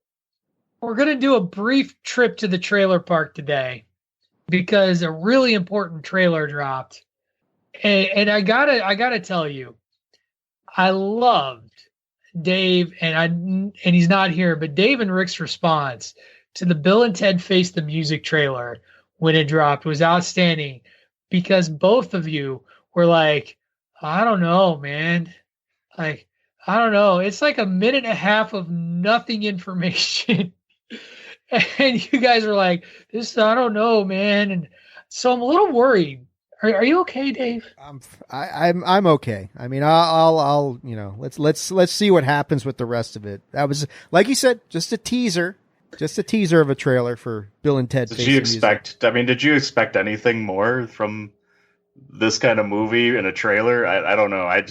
we're gonna do a brief trip to the trailer park today because a really important trailer dropped, and I gotta tell you, I loved Dave and he's not here, but Dave and Rick's response to the Bill and Ted Face the Music trailer when it dropped was outstanding because both of you were like, I don't know, man. Like, I don't know. It's like a minute and a half of nothing information. And you guys are like, I don't know, man. And so I'm a little worried. Are you okay, Dave? I'm okay. I mean, I'll let's see what happens with the rest of it. That was, like you said, just a teaser of a trailer for Bill and Ted. Did you expect anything more from this kind of movie in a trailer? I don't know. I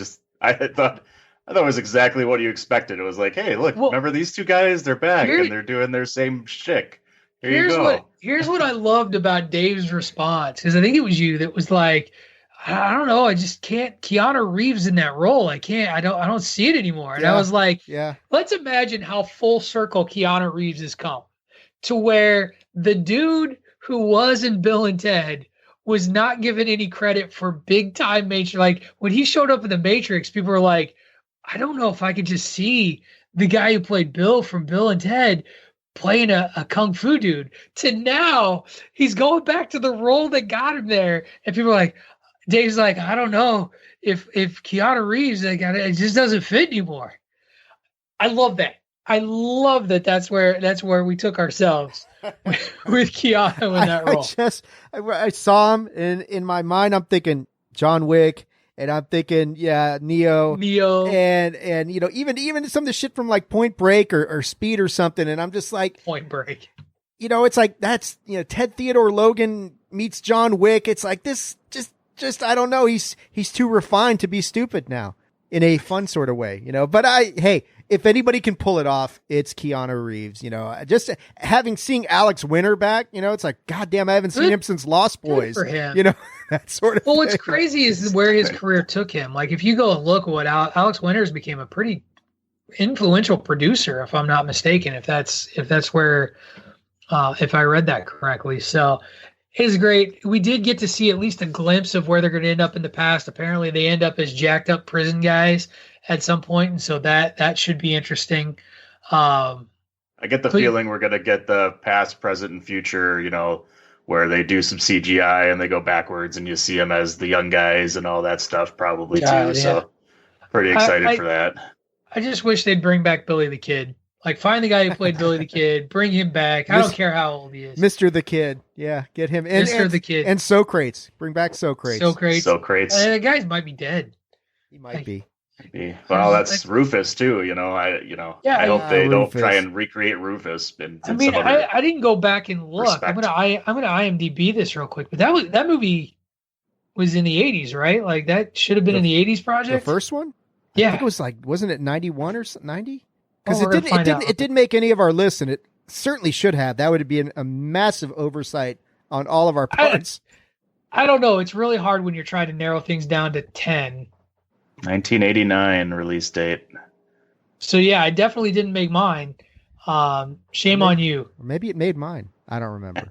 thought it was exactly what you expected. It was like, hey, look, remember these two guys? They're back and they're doing their same shtick. Here's what I loved about Dave's response, because I think it was you that was like, I don't know, I just can't. Keanu Reeves in that role, I don't see it anymore. And I was like, yeah. Let's imagine how full circle Keanu Reeves has come to where the dude who was in Bill and Ted was not given any credit for big time Matrix. Like when he showed up in the Matrix, people were like, I don't know if I could just see the guy who played Bill from Bill and Ted playing a kung fu dude, to now he's going back to the role that got him there. And people are like, Dave's like, I don't know if Keanu Reeves, it just doesn't fit anymore. I love that. I love that. That's where we took ourselves with Keanu in that role. I saw him in my mind. I'm thinking John Wick. And I'm thinking, yeah, Neo, and even some of the shit from like Point Break or Speed or something. And I'm just like, Point Break. It's like that's Ted Theodore Logan meets John Wick. It's like this, just I don't know. He's too refined to be stupid now in a fun sort of way, But hey, if anybody can pull it off, it's Keanu Reeves. Just seeing Alex Winter back, it's like, goddamn, I haven't seen him since Lost Boys. Good for him. That sort of. Well, what's crazy is where his career took him. Like, if you go and look what Alex Winters became a pretty influential producer, if I'm not mistaken. If that's where, if I read that correctly. So it's great. We did get to see at least a glimpse of where they're going to end up in the past. Apparently, they end up as jacked up prison guys at some point, and so that should be interesting. I get the feeling we're going to get the past, present, and future, where they do some CGI and they go backwards and you see them as the young guys and all that stuff probably too. Yeah. So pretty excited for that. I just wish they'd bring back Billy the Kid. Like, find the guy who played Billy the Kid, bring him back. I don't care how old he is. Mr. the Kid. Yeah, get him. Mr. the Kid. And Socrates. Bring back Socrates. The guy might be dead. He might be. Well, that's Rufus too. I hope they don't try and recreate Rufus. I didn't go back and look. Respect. I'm gonna IMDb this real quick. But that movie was in the 80s, right? Like that should have been in the 80s project. The first one, yeah, I think it was like, wasn't it 91 or 90? Because it didn't make any of our lists, and it certainly should have. That would be a massive oversight on all of our parts. I don't know. It's really hard when you're trying to narrow things down to 10. 1989 release date. So yeah, I definitely didn't make mine. Shame on you. Maybe it made mine. I don't remember.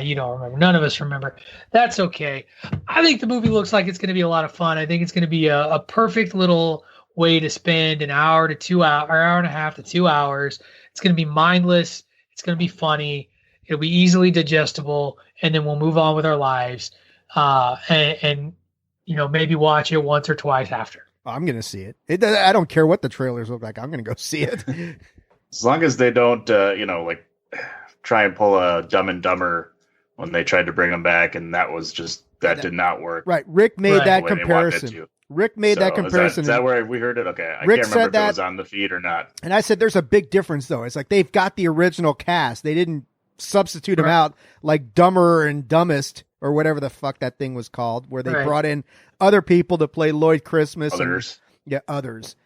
You don't remember. None of us remember. That's okay. I think the movie looks like it's going to be a lot of fun. I think it's going to be a perfect little way to spend an hour and a half to 2 hours. It's going to be mindless. It's going to be funny. It'll be easily digestible, and then we'll move on with our lives, and maybe watch it once or twice after. I'm going to see it. I don't care what the trailers look like. I'm going to go see it. As long as they don't, try and pull a Dumb and Dumber when they tried to bring them back, and that did not work. Right. Rick made that comparison. Rick made that comparison. Is that where we heard it? Okay. I Rick can't remember if it was on the feed or not. And I said there's a big difference, though. It's like they've got the original cast. They didn't substitute them out like Dumber and Dumbest or whatever the fuck that thing was called, where they brought in other people to play Lloyd Christmas. Others. Others.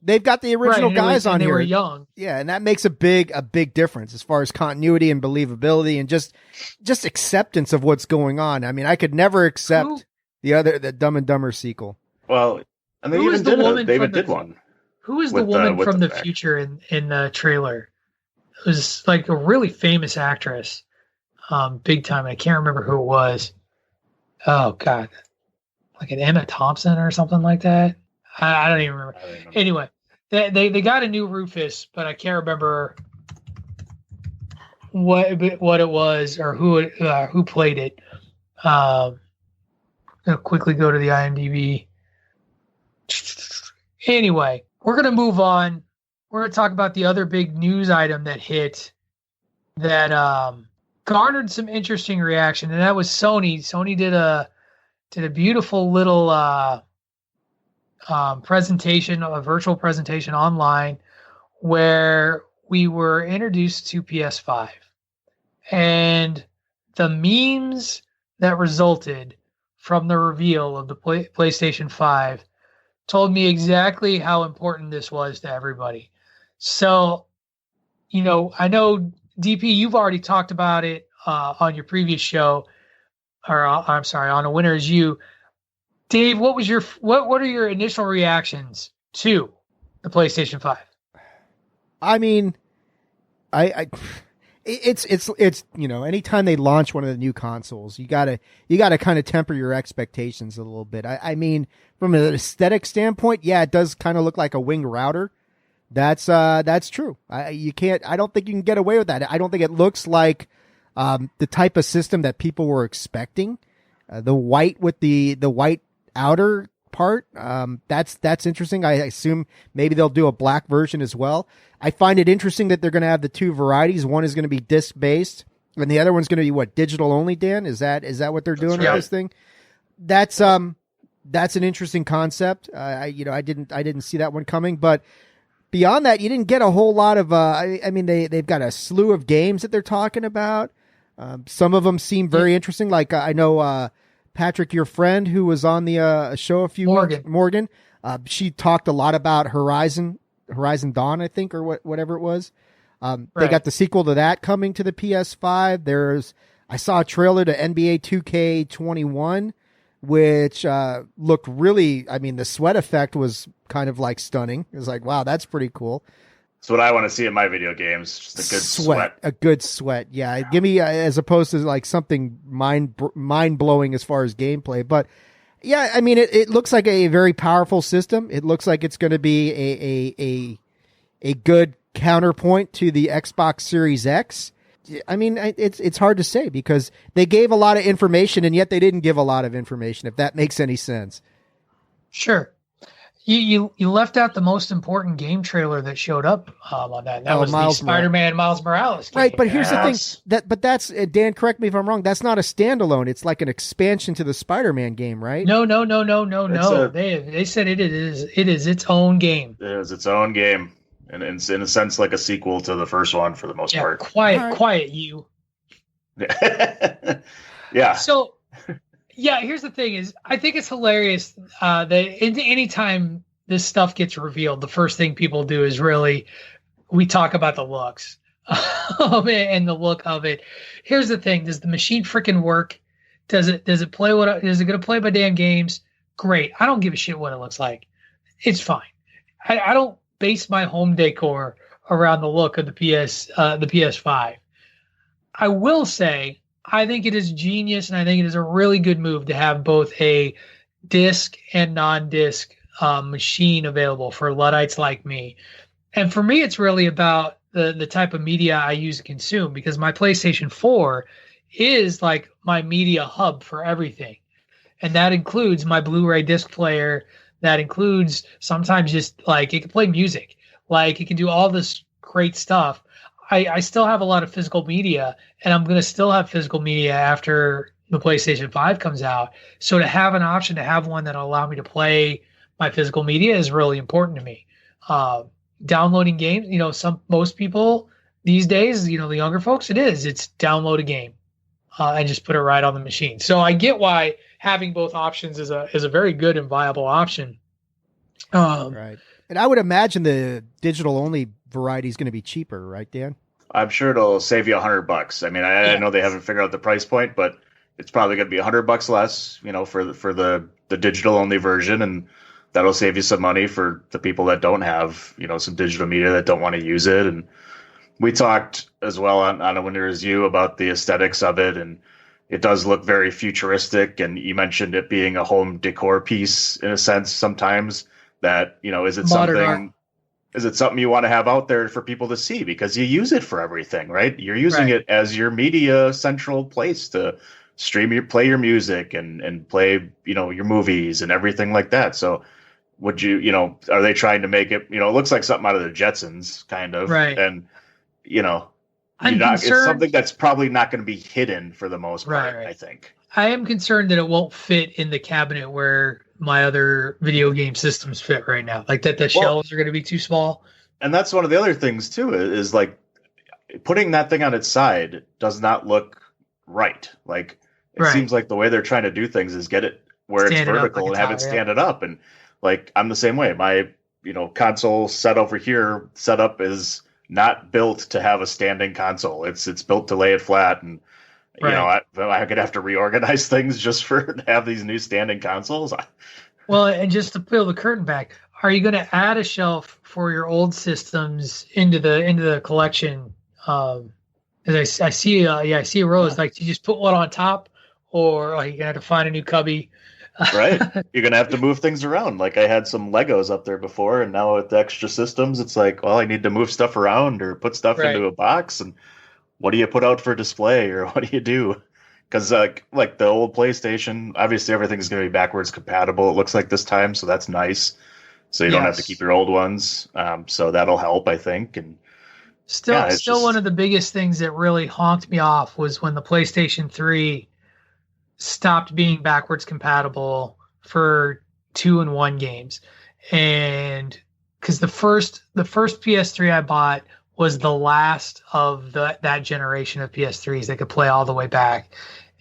They've got the original guys on here. They were young. Yeah, and that makes a big difference as far as continuity and believability and just acceptance of what's going on. I mean, I could never accept the Dumb and Dumber sequel. Well, and they even did one. Who is the woman from the future in the trailer? It was like a really famous actress, big time. I can't remember who it was. Oh God, like an Emma Thompson or something like that. I don't even remember. Anyway, they got a new Rufus, but I can't remember what it was or who played it. I'll quickly go to the IMDb. Anyway, we're going to move on. We're going to talk about the other big news item that hit that garnered some interesting reaction, and that was Sony. Sony did a beautiful little presentation, a virtual presentation online, where we were introduced to PS5, and the memes that resulted from the reveal of the PlayStation 5 told me exactly how important this was to everybody. So, I know, DP, you've already talked about it on your previous show, or I'm sorry, on A Winner Is You. Dave, what are your initial reactions to the PlayStation 5? I mean, it's anytime they launch one of the new consoles, you gotta kind of temper your expectations a little bit. I mean, from an aesthetic standpoint, yeah, it does kind of look like a winged router. That's true. I don't think you can get away with that. I don't think it looks like the type of system that people were expecting. The white with the white outer part, that's interesting. I assume maybe they'll do a black version as well. I find it interesting that they're going to have the two varieties. One is going to be disc based, and the other one's going to be digital only. Dan, is that what they're doing with this thing? That's an interesting concept. I didn't see that one coming, but beyond that, you didn't get a whole lot of. I mean, they've got a slew of games that they're talking about. Some of them seem very interesting. Like I know. Patrick, your friend who was on the show a few months, Morgan, she talked a lot about Horizon Dawn, I think, or whatever it was. They got the sequel to that coming to the PS5. I saw a trailer to NBA 2K21, which looked really, I mean, the sweat effect was kind of like stunning. It was like, wow, that's pretty cool. That's what I want to see in my video games. Just a good sweat. A good sweat. Yeah. Give me, as opposed to like something mind blowing as far as gameplay. But yeah, I mean, it looks like a very powerful system. It looks like it's going to be a good counterpoint to the Xbox Series X. I mean, it's hard to say because they gave a lot of information and yet they didn't give a lot of information, if that makes any sense. Sure. You left out the most important game trailer that showed up on that. That was the Spider-Man Miles Morales game. Right, but here's the thing. That's Dan, correct me if I'm wrong. That's not a standalone. It's like an expansion to the Spider-Man game, right? No. They said it is its own game. It is its own game, and it's in a sense like a sequel to the first one for the most part. Quiet, you. Yeah. So. Yeah, here's the thing is, I think it's hilarious that anytime this stuff gets revealed, the first thing people do is we talk about the looks and the look of it. Here's the thing. Does the machine freaking work? Does it play is it going to play my damn games? Great. I don't give a shit what it looks like. It's fine. I don't base my home decor around the look of the PS5. I will say, I think it is genius, and I think it is a really good move to have both a disc and non-disc machine available for Luddites like me. And for me, it's really about the type of media I use to consume, because my PlayStation 4 is like my media hub for everything. And that includes my Blu-ray disc player. That includes sometimes just like it can play music. Like it can do all this great stuff. I still have a lot of physical media, and I'm going to still have physical media after the PlayStation 5 comes out. So to have an option to have one that'll allow me to play my physical media is really important to me. Downloading games, most people these days, the younger folks, it's download a game and just put it right on the machine. So I get why having both options is a very good and viable option. Right. And I would imagine the digital only variety is going to be cheaper, right, Dan? I'm sure it'll save you $100. I mean, I know they haven't figured out the price point, but it's probably going to be $100 less, for the digital only version, and that'll save you some money for the people that don't have, some digital media that don't want to use it. And we talked as well on a Winter's You about the aesthetics of it, and it does look very futuristic. And you mentioned it being a home decor piece in a sense sometimes. That is it Modern something? art. Is it something you want to have out there for people to see because you use it for everything, right? You're using it as your media central place to play your music and play, your movies and everything like that. So would you, are they trying to make it, it looks like something out of the Jetsons kind of, right? And, it's something that's probably not going to be hidden for the most part, right. I think. I am concerned that it won't fit in the cabinet where my other video game systems fit right now. Like that the shelves are going to be too small. And that's one of the other things too, is like putting that thing on its side does not look right. Like it seems like the way they're trying to do things is get it where it's vertical and have it stand it up. And like, I'm the same way. My, console set up is not built to have a standing console. It's built to lay it flat. And, I'm going to have to reorganize things just to have these new standing consoles. Well, and just to peel the curtain back, are you going to add a shelf for your old systems into the collection? As I see a row. It's like, do you just put one on top, or are you going to have to find a new cubby? Right. You're going to have to move things around. Like I had some Legos up there before, and now with the extra systems, it's like, well, I need to move stuff around or put stuff into a box. And what do you put out for display, or what do you do? Because like the old PlayStation, obviously everything's going to be backwards compatible, it looks like this time. So that's nice. So you don't have to keep your old ones. So that'll help, I think. And still one of the biggest things that really honked me off was when the PlayStation 3 stopped being backwards compatible for 2-in-1 games. And because the first PS3 I bought was the last of that generation of PS3s that could play all the way back.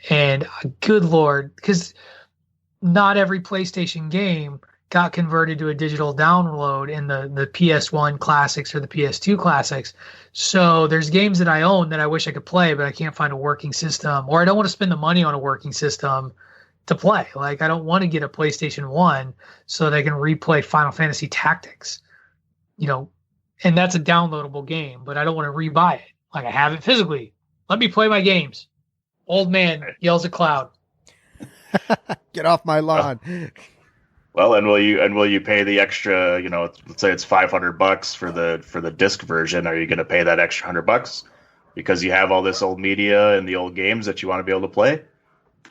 And good Lord, because not every PlayStation game got converted to a digital download in the PS1 classics or the PS2 classics. So there's games that I own that I wish I could play, but I can't find a working system, or I don't want to spend the money on a working system to play. Like I don't want to get a PlayStation 1 so they can replay Final Fantasy Tactics, and that's a downloadable game, but I don't want to rebuy it. Like I have it physically. Let me play my games. Old man yells at cloud. Get off my lawn. Well, and will you pay the extra, let's say it's $500 for the disc version. Are you going to pay that extra $100 because you have all this old media and the old games that you want to be able to play?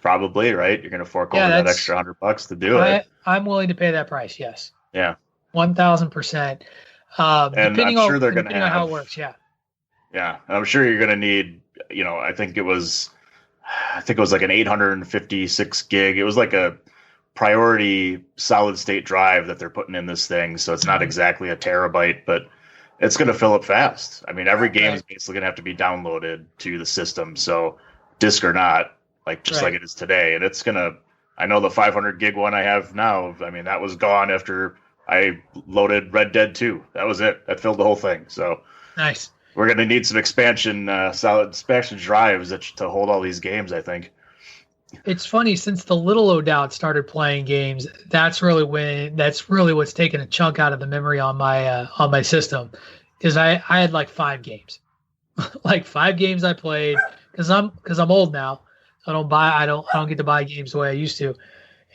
Probably, right? You're going to fork over that extra $100 to do it. I'm willing to pay that price. Yes. Yeah. 1,000%. And I'm sure they're going to have on how it works. Yeah. Yeah. And I'm sure you're going to need, I think it was like an 856 gig. It was like a priority solid state drive that they're putting in this thing. So it's not exactly a terabyte, but it's going to fill up fast. I mean, every game is basically going to have to be downloaded to the system. So disc or not, like it is today. And it's going to, I know the 500 gig one I have now, I mean, that was gone after I loaded Red Dead 2. That was it. That filled the whole thing. So nice. We're going to need some solid expansion drives to hold all these games, I think. It's funny, since the little O'Dowd started playing games, that's really what's taken a chunk out of the memory on my system. Because I had like 5 games, like 5 games I played because I'm old now. So I don't get to buy games the way I used to,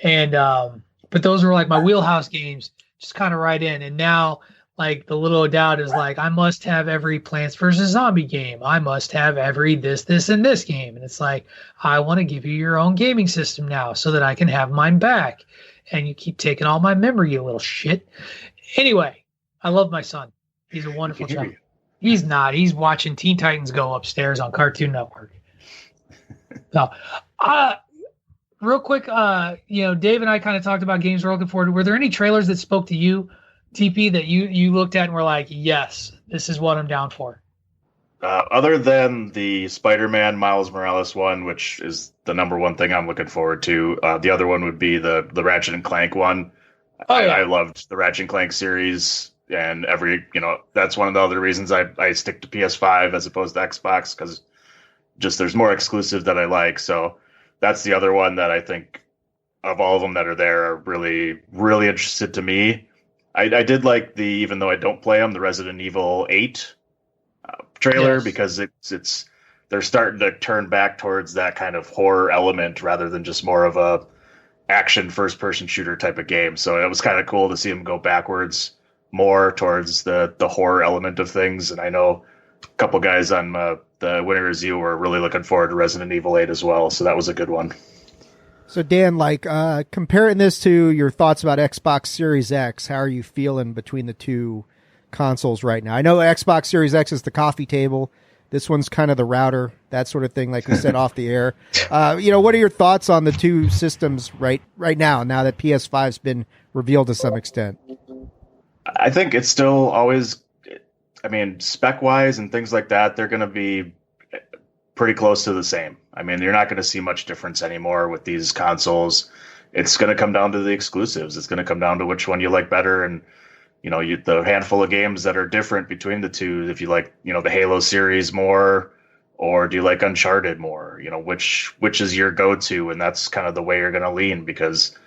and but those were like my wheelhouse games, just kind of right in. And now Like the little O'Dowd is like, I must have every Plants vs. Zombie game. I must have every this, and this game. And it's like, I want to give you your own gaming system now so that I can have mine back. And you keep taking all my memory, you little shit. Anyway, I love my son. He's a wonderful child. He's not. He's watching Teen Titans Go upstairs on Cartoon Network. So, real quick, Dave and I kind of talked about games we're looking forward to. Were there any trailers that spoke to you, TP, that you looked at and were like, yes, this is what I'm down for? Other than the Spider-Man Miles Morales one, which is the number one thing I'm looking forward to, the other one would be the Ratchet and Clank one. Oh, yeah. I loved the Ratchet and Clank series, and that's one of the other reasons I stick to PS5 as opposed to Xbox, because just there's more exclusive that I like. So that's the other one that I think of all of them that are there are really, really interested to me. I did like even though I don't play them, the Resident Evil 8 trailer, yes, because they're starting to turn back towards that kind of horror element rather than just more of a action first person shooter type of game. So it was kind of cool to see them go backwards more towards the horror element of things. And I know a couple guys on the Winter Review were really looking forward to Resident Evil 8 as well. So that was a good one. So Dan, comparing this to your thoughts about Xbox Series X, how are you feeling between the two consoles right now? I know Xbox Series X is the coffee table. This one's kind of the router, that sort of thing, like we said off the air. What are your thoughts on the two systems right now that PS5's been revealed to some extent? I think it's still always, spec-wise and things like that, they're going to be pretty close to the same. You're not going to see much difference anymore with these consoles. It's going to come down to the exclusives. It's going to come down to which one you like better, and the handful of games that are different between the two. If you like, the Halo series more, or do you like Uncharted more? Which is your go-to, and that's kind of the way you're going to lean, because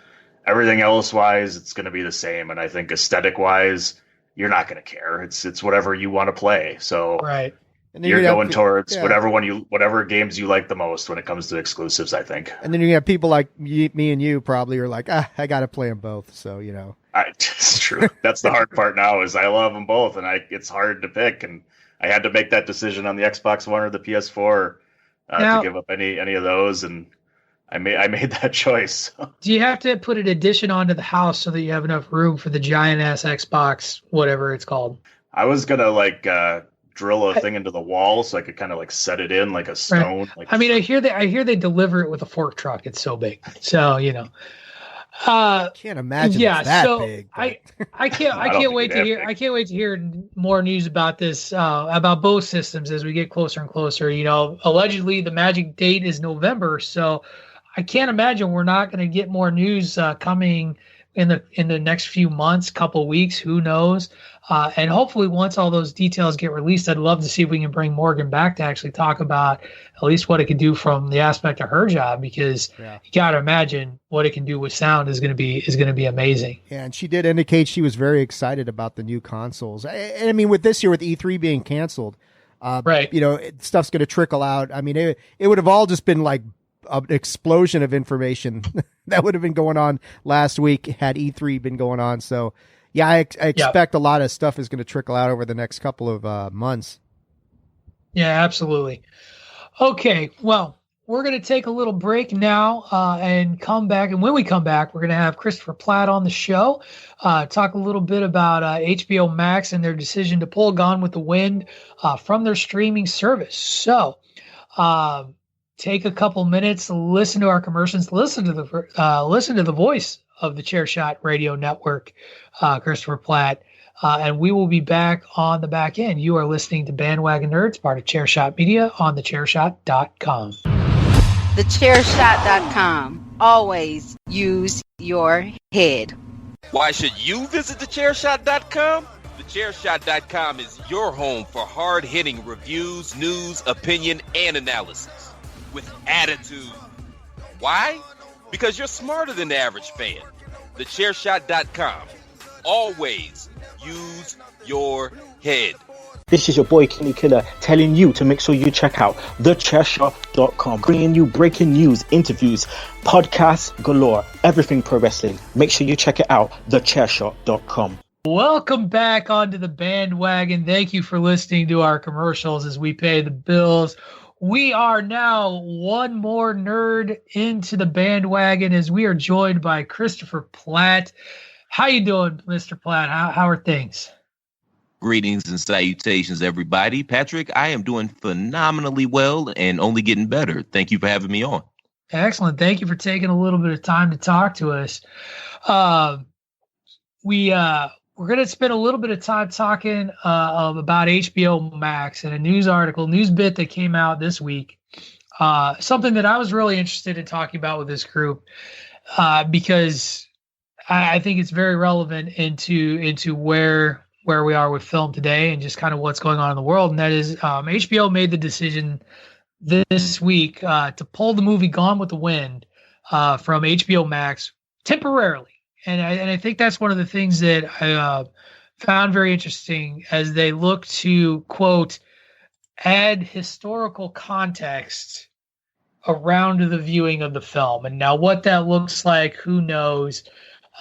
everything else wise, it's going to be the same. And I think aesthetic wise, you're not going to care. It's whatever you want to play. So right. And you're going towards whatever games you like the most when it comes to exclusives, I think. And then you have people like me and you probably are like, I got to play them both. So, It's true. That's the hard part now is I love them both, and it's hard to pick. And I had to make that decision on the Xbox One or the PS4 to give up any of those, and I made that choice. Do you have to put an addition onto the house so that you have enough room for the giant ass Xbox, whatever it's called? I was gonna drill a thing into the wall so I could kind of set it in like a stone. Right. I hear they deliver it with a fork truck. It's so big. So can't imagine it's that big. I can't wait to hear. I can't wait to hear more news about this, about both systems as we get closer and closer. Allegedly the magic date is November, so I can't imagine we're not going to get more news coming in the next few months, couple weeks. Who knows? And hopefully, once all those details get released, I'd love to see if we can bring Morgan back to actually talk about at least what it can do from the aspect of her job, because you got to imagine what it can do with sound is going to be amazing. Yeah, and she did indicate she was very excited about the new consoles. And with this year, with E3 being canceled, right? Stuff's going to trickle out. It would have all just been like an explosion of information that would have been going on last week had E3 been going on. So. Yeah, I expect a lot of stuff is going to trickle out over the next couple of months. Yeah, absolutely. Okay, well, we're going to take a little break now and come back. And when we come back, we're going to have Christopher Platt on the show, talk a little bit about HBO Max and their decision to pull Gone with the Wind from their streaming service. So take a couple minutes, listen to our commercials, listen to the voice of the Chairshot Radio Network, Christopher Platt, and we will be back on the back end. You are listening to Bandwagon Nerds, part of Chairshot Media on thechairshot.com. Thechairshot.com. Always use your head. Why should you visit thechairshot.com? Thechairshot.com is your home for hard-hitting reviews, news, opinion, and analysis with attitude. Why? Because you're smarter than the average fan. Thechairshot.com. Always use your head. This is your boy Kenny Killer telling you to make sure you check out thechairshot.com, bringing you breaking news, interviews, podcasts galore, everything pro wrestling. Make sure you check it out, thechairshot.com. Welcome back onto the bandwagon. Thank you for listening to our commercials as we pay the bills. We are now one more nerd into the bandwagon as we are joined by Christopher Platt. How you doing, Mr. Platt? How are things? Greetings and salutations, everybody. Patrick, I am doing phenomenally well and only getting better. Thank you for having me on. Excellent. Thank you for taking a little bit of time to talk to us. We're going to spend a little bit of time talking about HBO Max and a news bit that came out this week. Something that I was really interested in talking about with this group because I think it's very relevant into where we are with film today and just kind of what's going on in the world. And that is HBO made the decision this week to pull the movie Gone with the Wind from HBO Max temporarily. And I think that's one of the things that I found very interesting as they look to, quote, add historical context around the viewing of the film. And now what that looks like, who knows?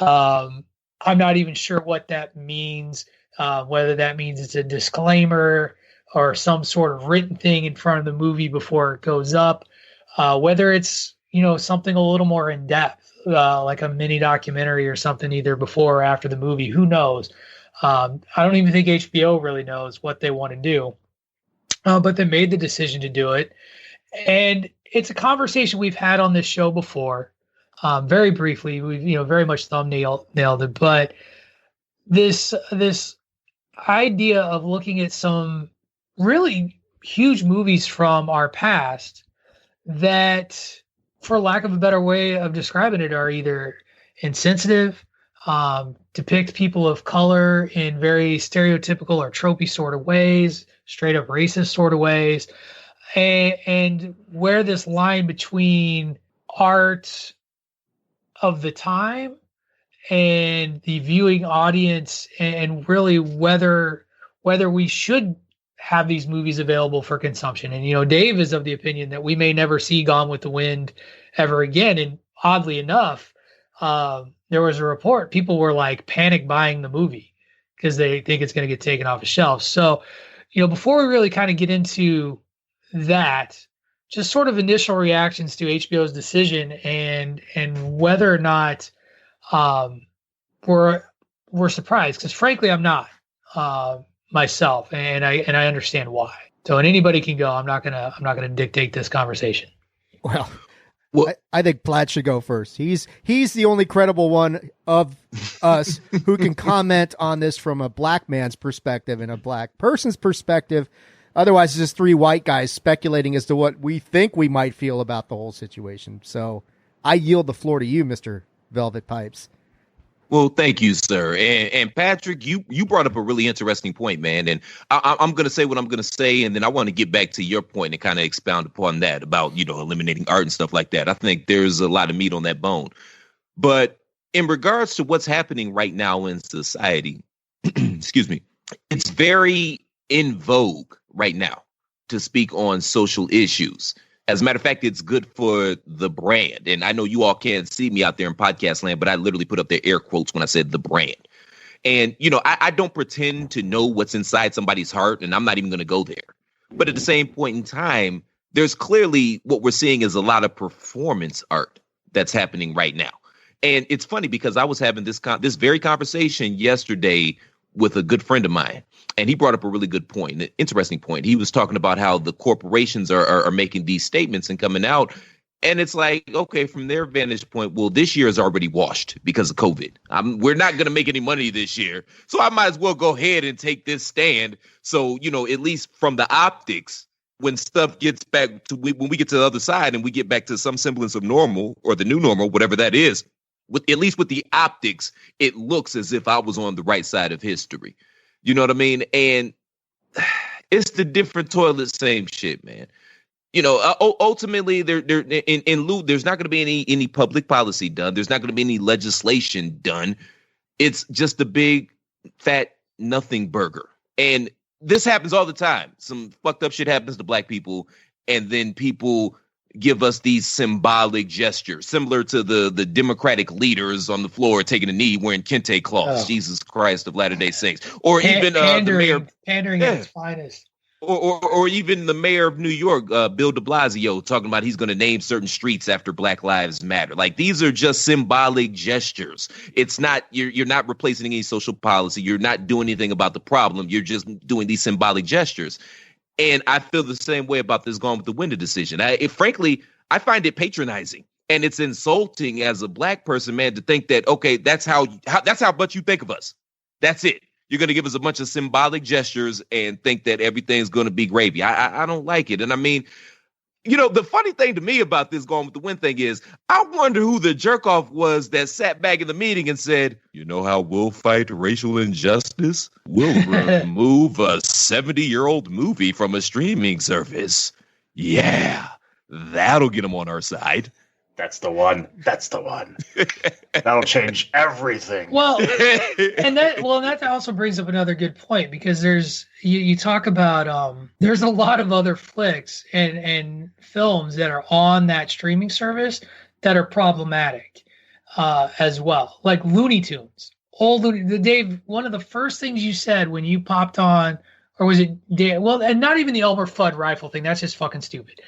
I'm not even sure what that means, whether that means it's a disclaimer or some sort of written thing in front of the movie before it goes up, whether it's, something a little more in depth. Like a mini documentary or something either before or after the movie. Who knows? I don't even think HBO really knows what they want to do. But they made the decision to do it. And it's a conversation we've had on this show before. Very briefly, we've very much thumbnailed it. But this idea of looking at some really huge movies from our past that, for lack of a better way of describing it, are either insensitive, depict people of color in very stereotypical or tropey sort of ways, straight up racist sort of ways, and where this line between art of the time and the viewing audience and really whether we should have these movies available for consumption. And, Dave is of the opinion that we may never see Gone with the Wind ever again. And oddly enough, there was a report, people were like panic buying the movie because they think it's going to get taken off the shelf. So, before we really kind of get into that, just sort of initial reactions to HBO's decision and whether or not we're surprised, because frankly, I'm not. Myself, and I understand why. So, and anybody can go. I'm not gonna dictate this conversation. Well, I think Platt should go first. He's the only credible one of us who can comment on this from a black man's perspective and a black person's perspective. Otherwise, it's just three white guys speculating as to what we think we might feel about the whole situation. So, I yield the floor to you, Mr. Velvet Pipes. Well, thank you, sir. And Patrick, you brought up a really interesting point, man. And I'm going to say what I'm going to say, and then I want to get back to your point and kind of expound upon that about, eliminating art and stuff like that. I think there's a lot of meat on that bone. But in regards to what's happening right now in society, excuse me, it's very in vogue right now to speak on social issues. As a matter of fact, it's good for the brand. And I know you all can't see me out there in podcast land, but I literally put up the air quotes when I said the brand. And, I don't pretend to know what's inside somebody's heart, and I'm not even going to go there. But at the same point in time, there's clearly what we're seeing is a lot of performance art that's happening right now. And it's funny because I was having this very conversation yesterday with a good friend of mine. And he brought up a really good point, an interesting point. He was talking about how the corporations are making these statements and coming out. And it's like, okay, from their vantage point, well, this year is already washed because of COVID. We're not going to make any money this year. So I might as well go ahead and take this stand. So, at least from the optics, when stuff gets back to when we get to the other side and we get back to some semblance of normal or the new normal, whatever that is, at least with the optics, it looks as if I was on the right side of history. You know what I mean? And it's the different toilet, same shit, man. Ultimately, there's not going to be any public policy done. There's not going to be any legislation done. It's just a big, fat nothing burger. And this happens all the time. Some fucked up shit happens to black people, and then people give us these symbolic gestures, similar to the Democratic leaders on the floor taking a knee wearing kente cloths, Jesus Christ of Latter-day Saints, or even the mayor, pandering at its finest. Or even the mayor of New York, Bill de Blasio, talking about he's going to name certain streets after Black Lives Matter. Like, these are just symbolic gestures. It's not, you're not replacing any social policy. You're not doing anything about the problem. You're just doing these symbolic gestures. And I feel the same way about this Gone with the Wind decision. Frankly, I find it patronizing. And it's insulting as a Black person, man, to think that, okay, that's how much you think of us. That's it. You're going to give us a bunch of symbolic gestures and think that everything's going to be gravy. I don't like it. And I mean, the funny thing to me about this Gone with the Wind thing is I wonder who the jerk off was that sat back in the meeting and said, you know how we'll fight racial injustice? We'll remove a 70-year-old movie from a streaming service. Yeah, that'll get them on our side. That's the one. That'll change everything. Well, and that also brings up another good point, because there's you talk about there's a lot of other flicks and films that are on that streaming service that are problematic as well, like Looney Tunes. Dave, one of the first things you said when you popped on, or was it Dave? Well, and not even the Elmer Fudd rifle thing. That's just fucking stupid.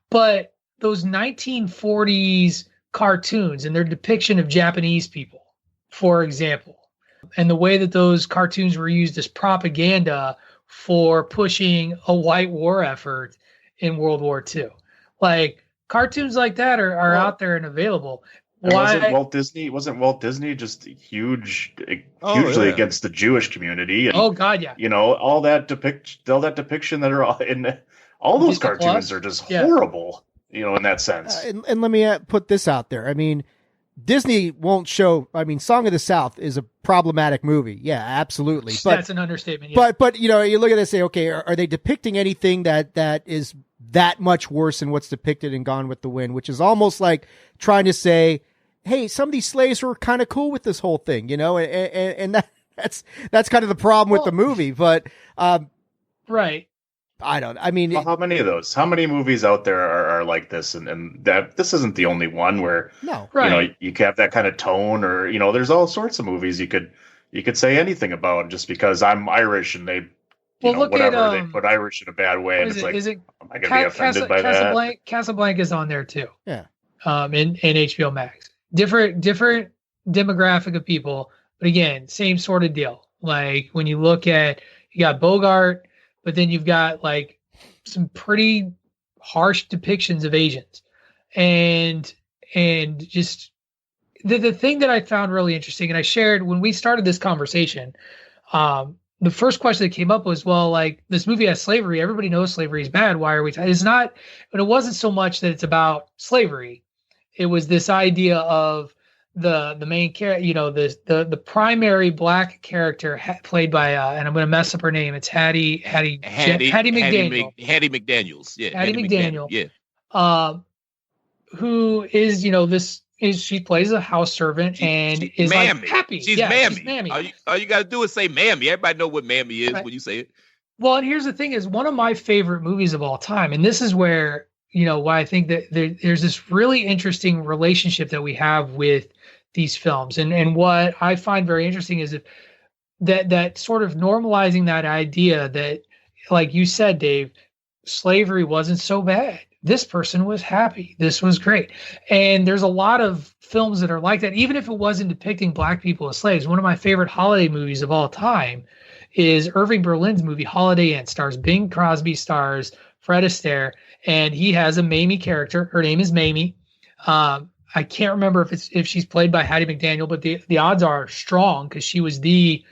But those 1940s cartoons and their depiction of Japanese people, for example, and the way that those cartoons were used as propaganda for pushing a white war effort in World War II. Like, cartoons like that are out there and available. Wasn't Walt Disney just hugely against the Jewish community? And, oh God, yeah. All that depiction that are in all those cartoons are just horrible. In that sense. And let me put this out there. I mean, Disney won't show. I mean, Song of the South is a problematic movie. Yeah, absolutely. But that's an understatement. Yeah. But you look at it and say, okay, are they depicting anything that is that much worse than what's depicted in Gone with the Wind, which is almost like trying to say, hey, some of these slaves were kind of cool with this whole thing, and that's kind of the problem with the movie. But right. I mean, how many of those? How many movies out there are like this? And that this isn't the only one where you have that kind of tone, or there's all sorts of movies you could say anything about just because I'm Irish and they they put Irish in a bad way, and am I going to be offended by that? Casablanca's on there too. Yeah. In HBO Max, different demographic of people, but again, same sort of deal. Like, when you look at, you got Bogart. But then you've got like some pretty harsh depictions of Asians, and just the thing that I found really interesting, and I shared when we started this conversation, the first question that came up was, well, like, this movie has slavery. Everybody knows slavery is bad. Why are we? It's not, but it wasn't so much that it's about slavery. It was this idea of the main character, the primary Black character played by and I'm going to mess up her name. It's Hattie McDaniel. Hattie McDaniels. Yeah. Hattie McDaniel. Yeah. Who is she plays a house servant and is Mammy. Like happy. She's Mammy. She's Mammy. All you got to do is say Mammy. Everybody know what Mammy is when you say it. Well, and here's the thing: is one of my favorite movies of all time, and this is where why I think that there's this really interesting relationship that we have with these films, and what I find very interesting is that sort of normalizing that idea that, like you said, Dave, slavery wasn't so bad. This person was happy. This was great. And there's a lot of films that are like that, even if it wasn't depicting Black people as slaves. One of my favorite holiday movies of all time is Irving Berlin's movie Holiday Inn. Stars Bing Crosby, stars Fred Astaire, and he has a Mamie character. Her name is Mamie. I can't remember if she's played by Hattie McDaniel, but the odds are strong because she was the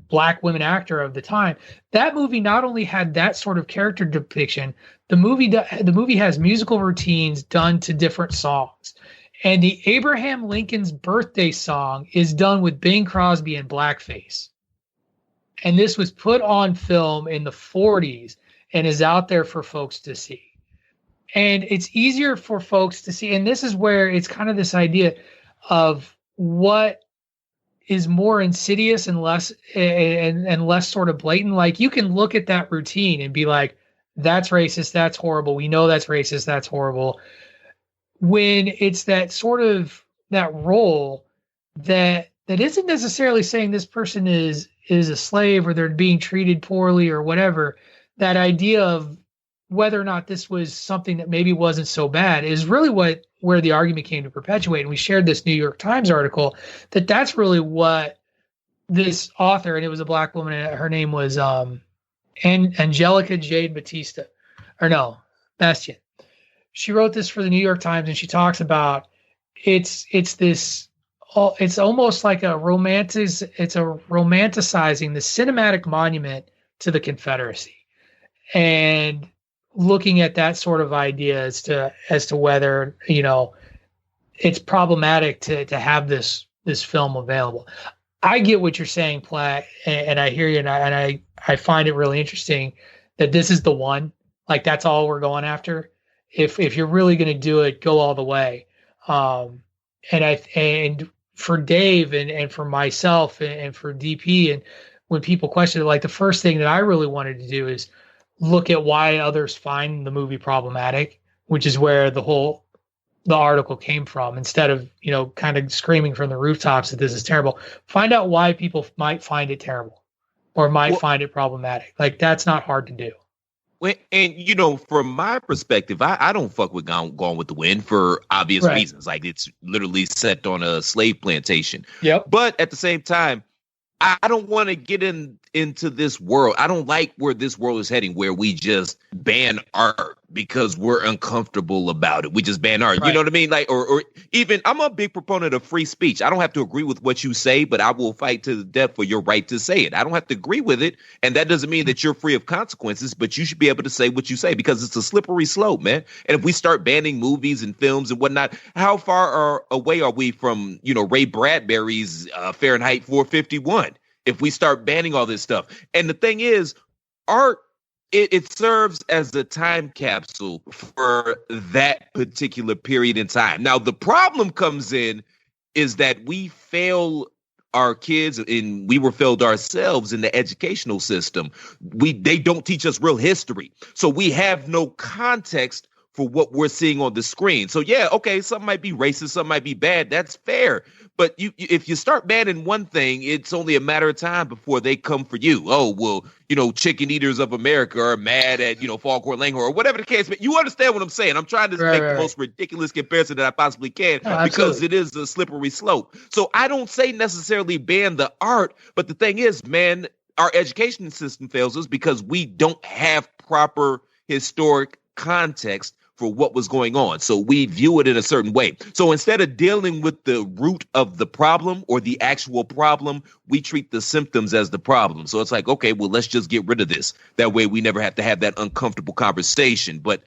Black women actor of the time. That movie not only had that sort of character depiction, the movie has musical routines done to different songs. And the Abraham Lincoln's birthday song is done with Bing Crosby in blackface. And this was put on film in the 40s and is out there for folks to see. And it's easier for folks to see. And this is where it's kind of this idea of what is more insidious and less and less sort of blatant. Like, you can look at that routine and be like, that's racist, that's horrible. We know that's racist, that's horrible. when it's that sort of that role that isn't necessarily saying this person is a slave or they're being treated poorly or whatever. That idea of whether or not this was something that maybe wasn't so bad is really where the argument came to perpetuate. And we shared this New York Times article that's really what this author, and it was a Black woman, and her name was Angelica Jade Batista, or no, Bastian. She wrote this for the New York Times, and she talks about it's almost like it's romanticizing the cinematic monument to the Confederacy, and looking at that sort of idea as to whether, it's problematic to have this film available. I get what you're saying, Platt, and I hear you, and I find it really interesting that this is the one. Like, that's all we're going after. If you're really going to do it, go all the way. And for Dave and for myself and for DP, and when people question it, like, the first thing that I really wanted to do is look at why others find the movie problematic, which is where the article came from. Instead of, kind of screaming from the rooftops that this is terrible, find out why people might find it terrible or might find it problematic. Like, that's not hard to do. And, from my perspective, I don't fuck with Gone with the Wind for obvious reasons. Like, it's literally set on a slave plantation. Yep. But at the same time, I don't want to get into this world. I don't like where this world is heading, where we just ban art because we're uncomfortable about it. We just ban art. Right. You know what I mean? Like, or even, I'm a big proponent of free speech. I don't have to agree with what you say, but I will fight to the death for your right to say it. I don't have to agree with it. And that doesn't mean that you're free of consequences, but you should be able to say what you say, because it's a slippery slope, man. And if we start banning movies and films and whatnot, how far away are we from, Ray Bradbury's Fahrenheit 451? If we start banning all this stuff. And the thing is, art, it serves as a time capsule for that particular period in time. Now, the problem comes in is that we fail our kids, and we were failed ourselves in the educational system. They don't teach us real history. So we have no context for what we're seeing on the screen. So yeah, okay, something might be racist, something might be bad. That's fair. But if you start banning one thing, it's only a matter of time before they come for you. Oh, well, chicken eaters of America are mad at, Foghorn Leghorn or whatever the case. But you understand what I'm saying. I'm trying to make the most ridiculous comparison that I possibly can, because it is a slippery slope. So I don't say necessarily ban the art. But the thing is, man, our education system fails us because we don't have proper historic context for what was going on. So we view it in a certain way. So instead of dealing with the root of the problem or the actual problem, we treat the symptoms as the problem. So it's like, okay, well, let's just get rid of this. That way we never have to have that uncomfortable conversation. But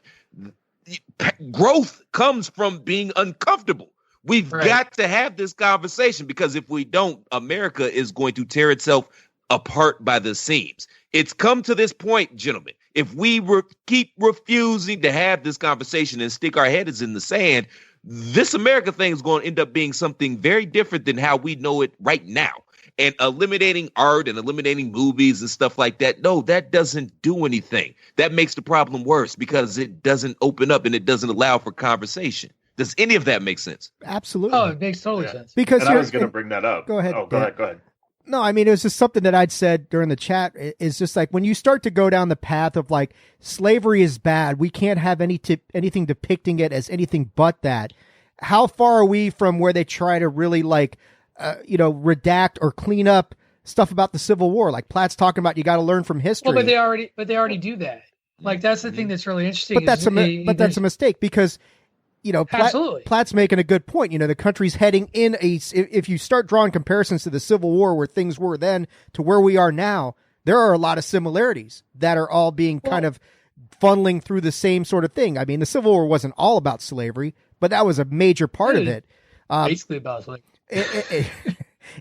growth comes from being uncomfortable. We've got to have this conversation, because if we don't, America is going to tear itself apart by the seams. It's come to this point, gentlemen. If we keep refusing to have this conversation and stick our heads in the sand, this America thing is going to end up being something very different than how we know it right now. And eliminating art and eliminating movies and stuff like that, no, that doesn't do anything. That makes the problem worse, because it doesn't open up and it doesn't allow for conversation. Does any of that make sense? Absolutely. Oh, it makes total sense. Because I was going to bring that up. Go ahead. Oh, go ahead. No, I mean, it was just something that I'd said during the chat. It's just like, when you start to go down the path of like, slavery is bad, we can't have anything depicting it as anything but that. How far are we from where they try to really redact or clean up stuff about the Civil War? Like Platt's talking about, you got to learn from history. Well, but they already do that. Like, that's the thing that's really interesting. But that's a mistake, because Platt's making a good point. The country's heading in if you start drawing comparisons to the Civil War, where things were then to where we are now, there are a lot of similarities that are all being kind of funneling through the same sort of thing. I mean, the Civil War wasn't all about slavery, but that was a major part of it. Basically about slavery.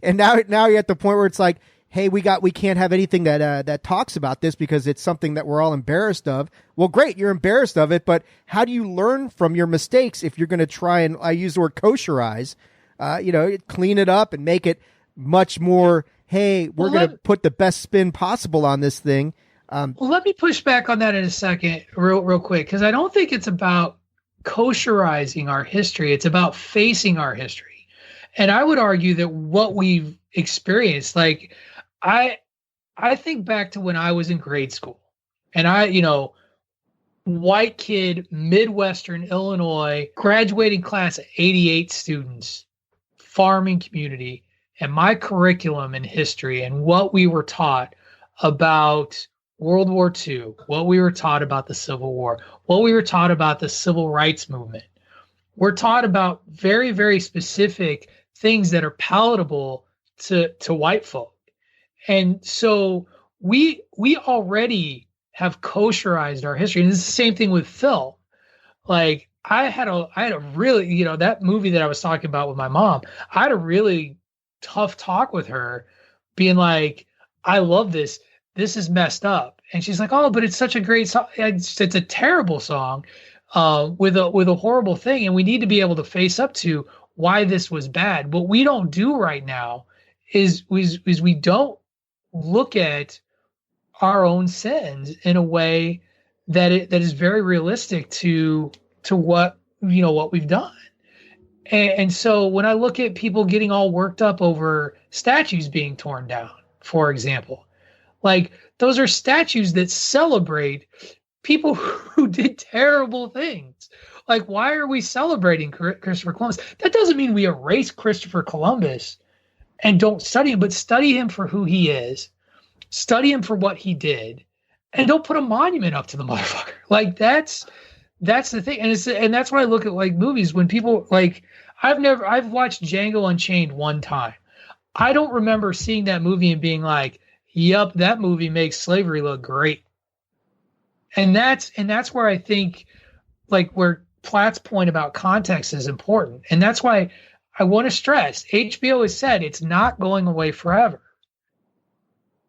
And now you're at the point where it's like, hey, we can't have anything that talks about this because it's something that we're all embarrassed of. Well, great, you're embarrassed of it, but how do you learn from your mistakes if you're going to try and, I use the word kosherize, clean it up and make it much more, hey, we're going to put the best spin possible on this thing. Well, let me push back on that in a second, real quick, because I don't think it's about kosherizing our history. It's about facing our history. And I would argue that what we've experienced, like I think back to when I was in grade school, and white kid, Midwestern Illinois, graduating class of 88 students, farming community, and my curriculum in history and what we were taught about World War II, what we were taught about the Civil War, what we were taught about the Civil Rights Movement. We're taught about very, very specific things that are palatable to white folk. And so we already have kosherized our history. And it's the same thing with film. Like I had a really, that movie that I was talking about with my mom, I had a really tough talk with her being like, I love this. This is messed up. And she's like, oh, but it's such a great song. It's a terrible song with a horrible thing. And we need to be able to face up to why this was bad. What we don't do right now is we don't look at our own sins in a way that is very realistic to what we've done. And so when I look at people getting all worked up over statues being torn down, for example, like those are statues that celebrate people who did terrible things. Like, why are we celebrating Christopher Columbus? That doesn't mean we erase Christopher Columbus and don't study him, but study him for who he is, study him for what he did, and don't put a monument up to the motherfucker. Like that's the thing. And that's why I look at like movies when people like, I've watched Django Unchained one time. I don't remember seeing that movie and being like, yup, that movie makes slavery look great. And that's where I think like where Platt's point about context is important. And that's why I want to stress HBO has said it's not going away forever.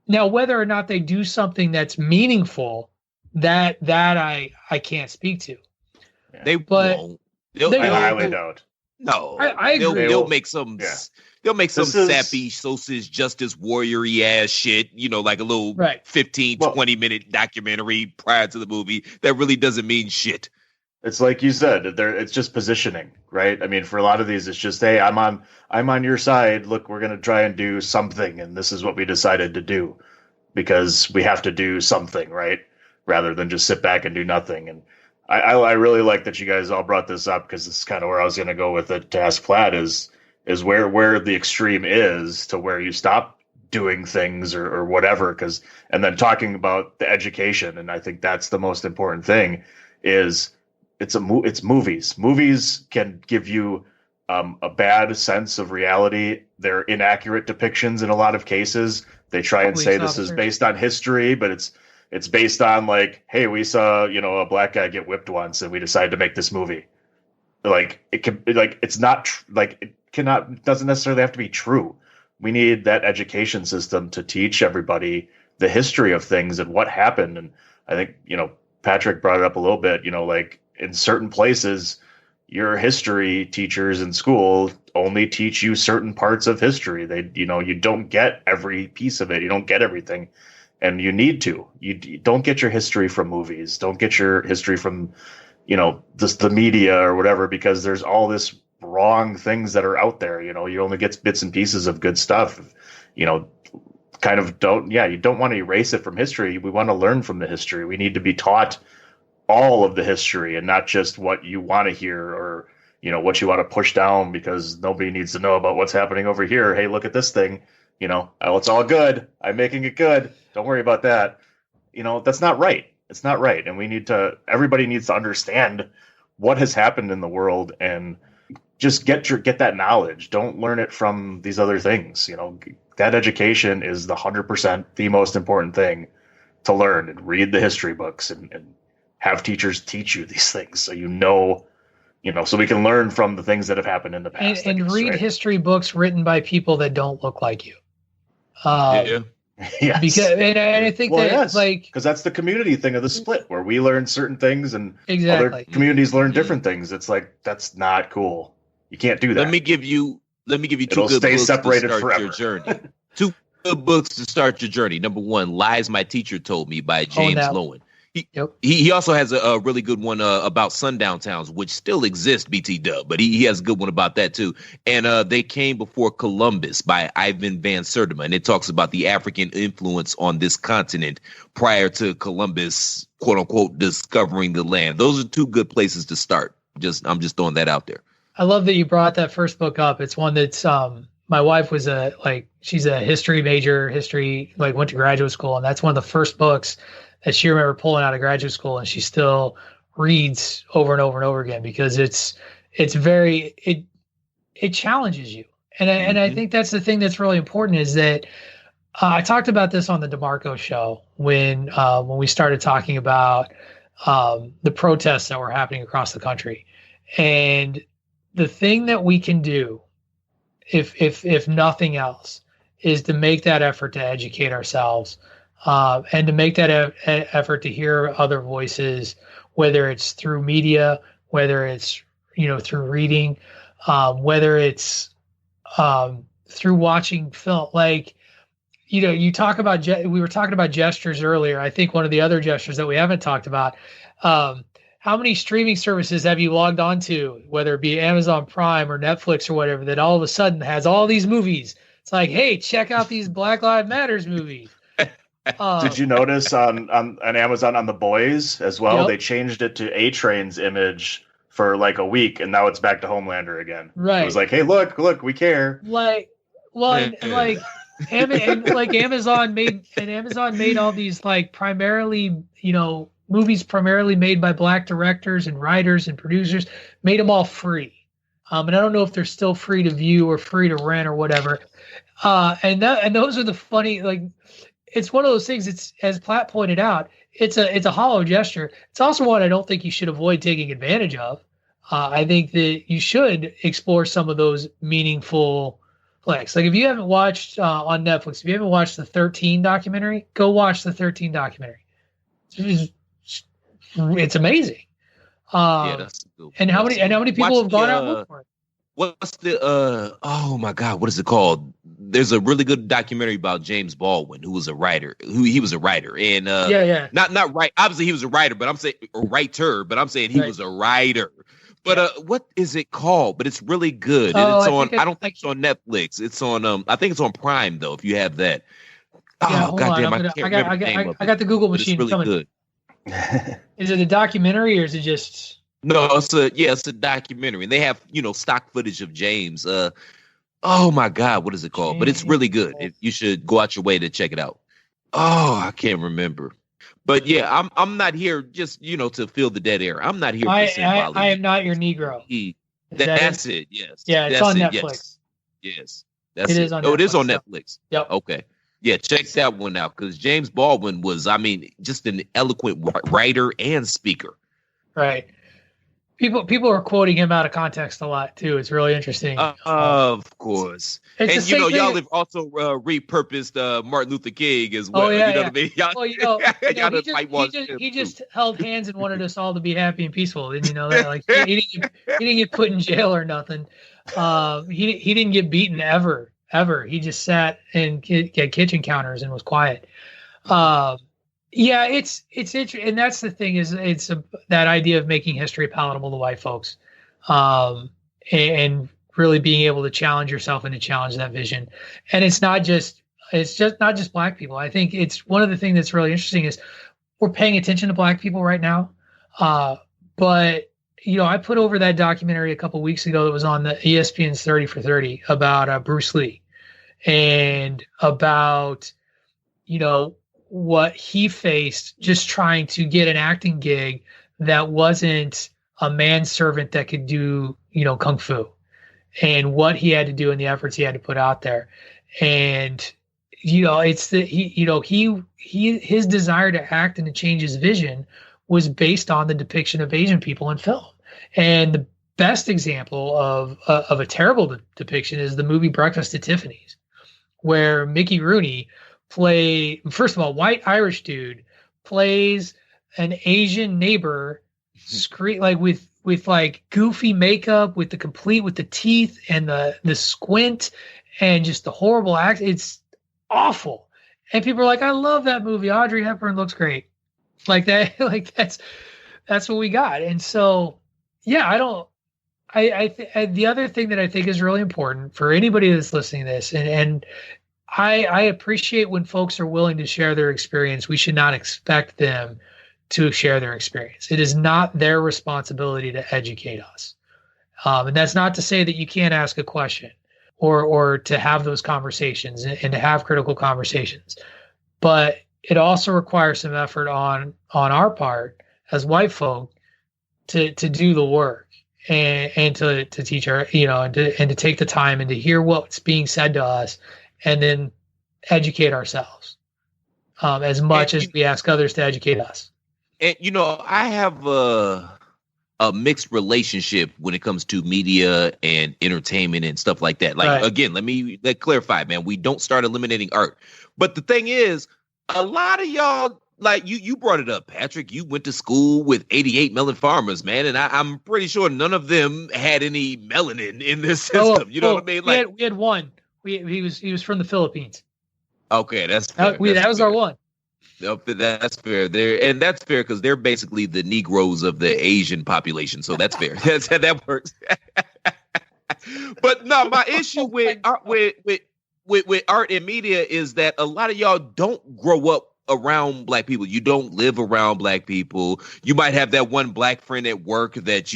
Now, whether or not they do something that's meaningful, that I can't speak to. They won't. I highly doubt. No, I agree. They'll make some. Yeah. They'll make some sappy socialist justice warrior-y ass shit, like a little 15, 20-minute documentary prior to the movie that really doesn't mean shit. It's like you said, it's just positioning, right? I mean, for a lot of these, it's just, hey, I'm on your side. Look, we're going to try and do something, and this is what we decided to do because we have to do something, right? Rather than just sit back and do nothing. And I really like that you guys all brought this up because this is kind of where I was going to go with it to ask Platt is where the extreme is to where you stop doing things or whatever. And then talking about the education, and I think that's the most important thing is it's movies. Movies can give you a bad sense of reality. They're inaccurate depictions in a lot of cases. They try and say this is based on history, but it's based on like, hey, we saw, a black guy get whipped once and we decided to make this movie. Like it can, like, it's not like it doesn't necessarily have to be true. We need that education system to teach everybody the history of things and what happened. And I think, Patrick brought it up a little bit, like in certain places, your history teachers in school only teach you certain parts of history. They, you don't get every piece of it. You don't get everything. And you need to. You don't get your history from movies. Don't get your history from, just the media or whatever, because there's all this wrong things that are out there. You only get bits and pieces of good stuff. You don't want to erase it from history. We want to learn from the history. We need to be taught all of the history and not just what you want to hear or, what you want to push down because nobody needs to know about what's happening over here. Hey, look at this thing. It's all good. I'm making it good. Don't worry about that. That's not right. It's not right. And everybody needs to understand what has happened in the world and just get that knowledge. Don't learn it from these other things. That education is the 100% the most important thing to learn, and read the history books and have teachers teach you these things. So, so we can learn from the things that have happened in the past. And read history books written by people that don't look like you. Yes. Because and I think because that's the community thing of the split where we learn certain things and other communities learn different things. It's like that's not cool. You can't do that. Let me give you two It'll good stay books separated to start forever. your journey. Two good books to start your journey. Number one, Lies My Teacher Told Me by James Lowen. He also has a really good one about sundown towns, which still exist, BT Dub, but he has a good one about that too. And They Came Before Columbus by Ivan Van Sertima, and it talks about the African influence on this continent prior to Columbus, quote unquote, discovering the land. Those are two good places to start. I'm just throwing that out there. I love that you brought that first book up. It's one that's my wife was she's a history major, went to graduate school, and that's one of the first books that she remember pulling out of graduate school, and she still reads over and over and over again because it challenges you. And I think that's the thing that's really important is that I talked about this on the DeMarco show when we started talking about the protests that were happening across the country. And the thing that we can do, if nothing else, is to make that effort to educate ourselves, and to make that effort to hear other voices, whether it's through media, whether it's through reading, whether it's through watching film. Like you talk about we were talking about gestures earlier. I think one of the other gestures that we haven't talked about. How many streaming services have you logged on to, whether it be Amazon Prime or Netflix or whatever, that all of a sudden has all these movies? It's like, hey, check out these Black Lives Matters movies. Did you notice on Amazon on The Boys as well? Yep. They changed it to A-Train's image for like a week, and now it's back to Homelander again. Right. It was like, hey, look, we care. Amazon made all these primarily, movies primarily made by Black directors and writers and producers, made them all free. And I don't know if they're still free to view or free to rent or whatever. And those are the funny, it's one of those things. It's, as Platt pointed out, it's a hollow gesture. It's also one I don't think you should avoid taking advantage of. I think that you should explore some of those meaningful flicks. Like if you haven't watched on Netflix, if you haven't watched the 13 documentary, go watch the 13 documentary. It's amazing. That's and how many people have gone out and looked for it? What's the oh my God, what is it called? There's a really good documentary about James Baldwin, who was a writer. He was a writer, and not right. Obviously, he was a writer, but I'm saying a writer. But I'm saying he was a writer. But what is it called? But it's really good. And it's on. I don't think it's on Netflix. It's on. I think it's on Prime though. If you have that. Oh goddamn! I got the Google machine. It's really good. Is it a documentary or is it just? No, it's a documentary, and they have stock footage of James. Oh my God, what is it called? But it's really good. You should go out your way to check it out. Oh, I can't remember. But yeah, I'm not here just to fill the dead air. I'm not here. I am not your Negro. That's it. Yes. Yeah, it's on Netflix. Yes, that's it. Is on Netflix, it is on so. Netflix. Yep. Okay. Yeah, check that one out because James Baldwin was, just an eloquent writer and speaker. Right. People are quoting him out of context a lot too. It's really interesting. Of course. And y'all have also repurposed Martin Luther King as well. Oh, yeah, what I mean? He just held hands and wanted us all to be happy and peaceful. Didn't you know that? He didn't get put in jail or nothing. He didn't get beaten ever. He just sat and get kitchen counters and was quiet. It's interesting, and that's the thing is that idea of making history palatable to white folks, and really being able to challenge yourself and to challenge that vision. And it's not just Black people. I think it's one of the things that's really interesting is we're paying attention to Black people right now, but. I put over that documentary a couple of weeks ago that was on the ESPN's 30 for 30 about Bruce Lee and about, what he faced just trying to get an acting gig that wasn't a manservant that could do, kung fu, and what he had to do and the efforts he had to put out there. And, it's his desire to act and to change his vision was based on the depiction of Asian people in film. And the best example of a terrible depiction is the movie Breakfast at Tiffany's, where Mickey Rooney first of all, white Irish dude plays an Asian neighbor, with goofy makeup, with the teeth and the squint and just the horrible act. It's awful. And people are like, I love that movie. Audrey Hepburn looks great. Like that, like that's what we got. And so, yeah, the other thing that I think is really important for anybody that's listening to this, and I appreciate when folks are willing to share their experience. We should not expect them to share their experience. It is not their responsibility to educate us. And that's not to say that you can't ask a question or to have those conversations and to have critical conversations. But it also requires some effort on our part as white folk to do the work and to teach our, and to take the time and to hear what's being said to us and then educate ourselves as much as we ask others to educate us. And, I have a mixed relationship when it comes to media and entertainment and stuff like that. Like, right. Again, let clarify, man, we don't start eliminating art. But the thing is, a lot of y'all, like you brought it up, Patrick, you went to school with 88 melon farmers, man. And I'm pretty sure none of them had any melanin in this system. You know what I mean? Like we had one. He was from the Philippines. Okay, that's fair. That was our one. That's fair. That's fair because they're basically the Negroes of the Asian population. So that's fair. That works. But no, my issue with art and media is that a lot of y'all don't grow up around black people. You don't live around black people. You might have that one black friend at work that that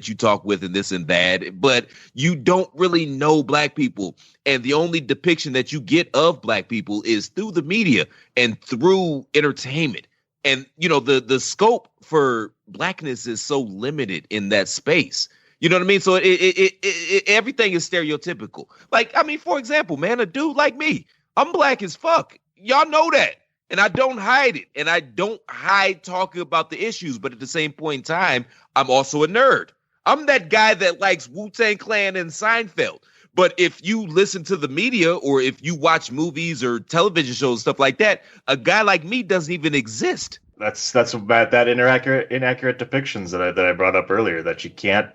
you talk with and this and that, but you don't really know black people. And the only depiction that you get of black people is through the media and through entertainment. And, the scope for blackness is so limited in that space. You know what I mean? So it everything is stereotypical. Like, I mean, for example, man, a dude like me, I'm black as fuck. Y'all know that. And I don't hide it. And I don't hide talking about the issues. But at the same point in time, I'm also a nerd. I'm that guy that likes Wu-Tang Clan and Seinfeld. But if you listen to the media or if you watch movies or television shows, stuff like that, a guy like me doesn't even exist. That's about that inaccurate depictions that I brought up earlier, that you can't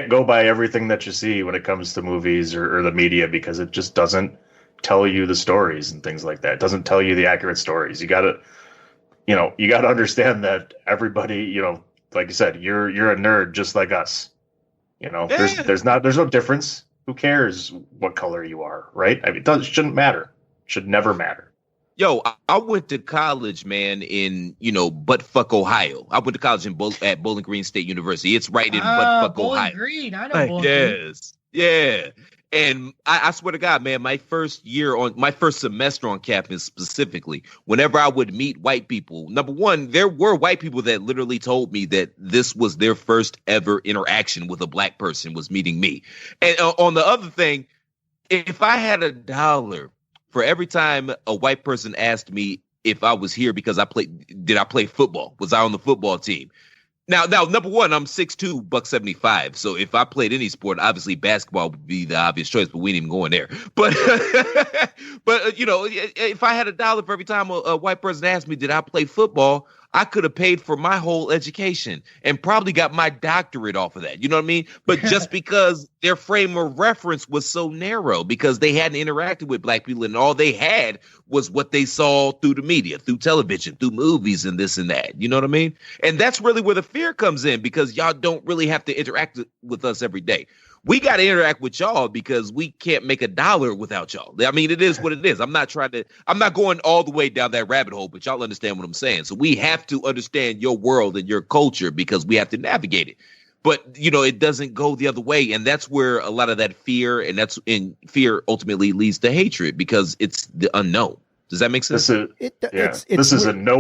go by everything that you see when it comes to movies or the media, because it just doesn't tell you the stories and things like that. It doesn't tell you the accurate stories. You gotta understand that everybody, like you said, you're a nerd just like us. Yeah. There's no difference. Who cares what color you are, right? I mean, shouldn't matter. Should never matter. Yo, I went to college, man, in, buttfuck, Ohio. I went to college at Bowling Green State University. It's right in buttfuck, Ohio. Bowling Green, I know Bowling Green. Yes, yeah. And I swear to God, man, my first semester on campus specifically, whenever I would meet white people, number one, there were white people that literally told me that this was their first ever interaction with a black person, was meeting me. And on the other thing, if I had $1 for every time a white person asked me if I was here because did I play football? Was I on the football team? Now, number one, I'm 6'2", $175. So if I played any sport, obviously basketball would be the obvious choice, but we ain't even going there. But, if I had $1 for every time a white person asked me, did I play football? I could have paid for my whole education and probably got my doctorate off of that. You know what I mean? But just because their frame of reference was so narrow, because they hadn't interacted with black people and all they had was what they saw through the media, through television, through movies and this and that. You know what I mean? And that's really where the fear comes in, because y'all don't really have to interact with us every day. We got to interact with y'all because we can't make $1 without y'all. I mean, it is what it is. I'm not going all the way down that rabbit hole, but y'all understand what I'm saying. So we have to understand your world and your culture because we have to navigate it. But, it doesn't go the other way. And that's where a lot of that fear fear ultimately leads to hatred, because it's the unknown. Does that make sense? This is in no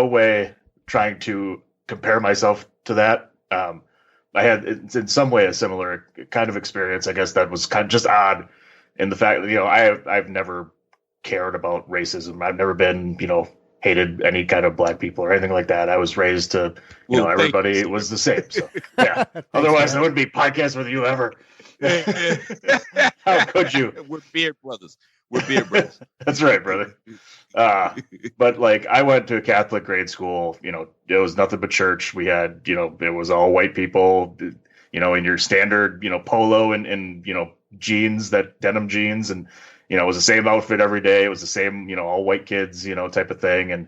way trying to compare myself to that. I had, in some way, a similar kind of experience. I guess that was kind of just odd in the fact that, I've never cared about racism. I've never been, hated any kind of black people or anything like that. I was raised to, everybody was the same. So, yeah. Otherwise, I wouldn't be podcast with you ever. How could you? We're beard brothers. That's right, brother. But I went to a Catholic grade school, it was nothing but church. We had, it was all white people, in your standard, polo and jeans, that denim jeans. And, it was the same outfit every day. It was the same, all white kids, type of thing. And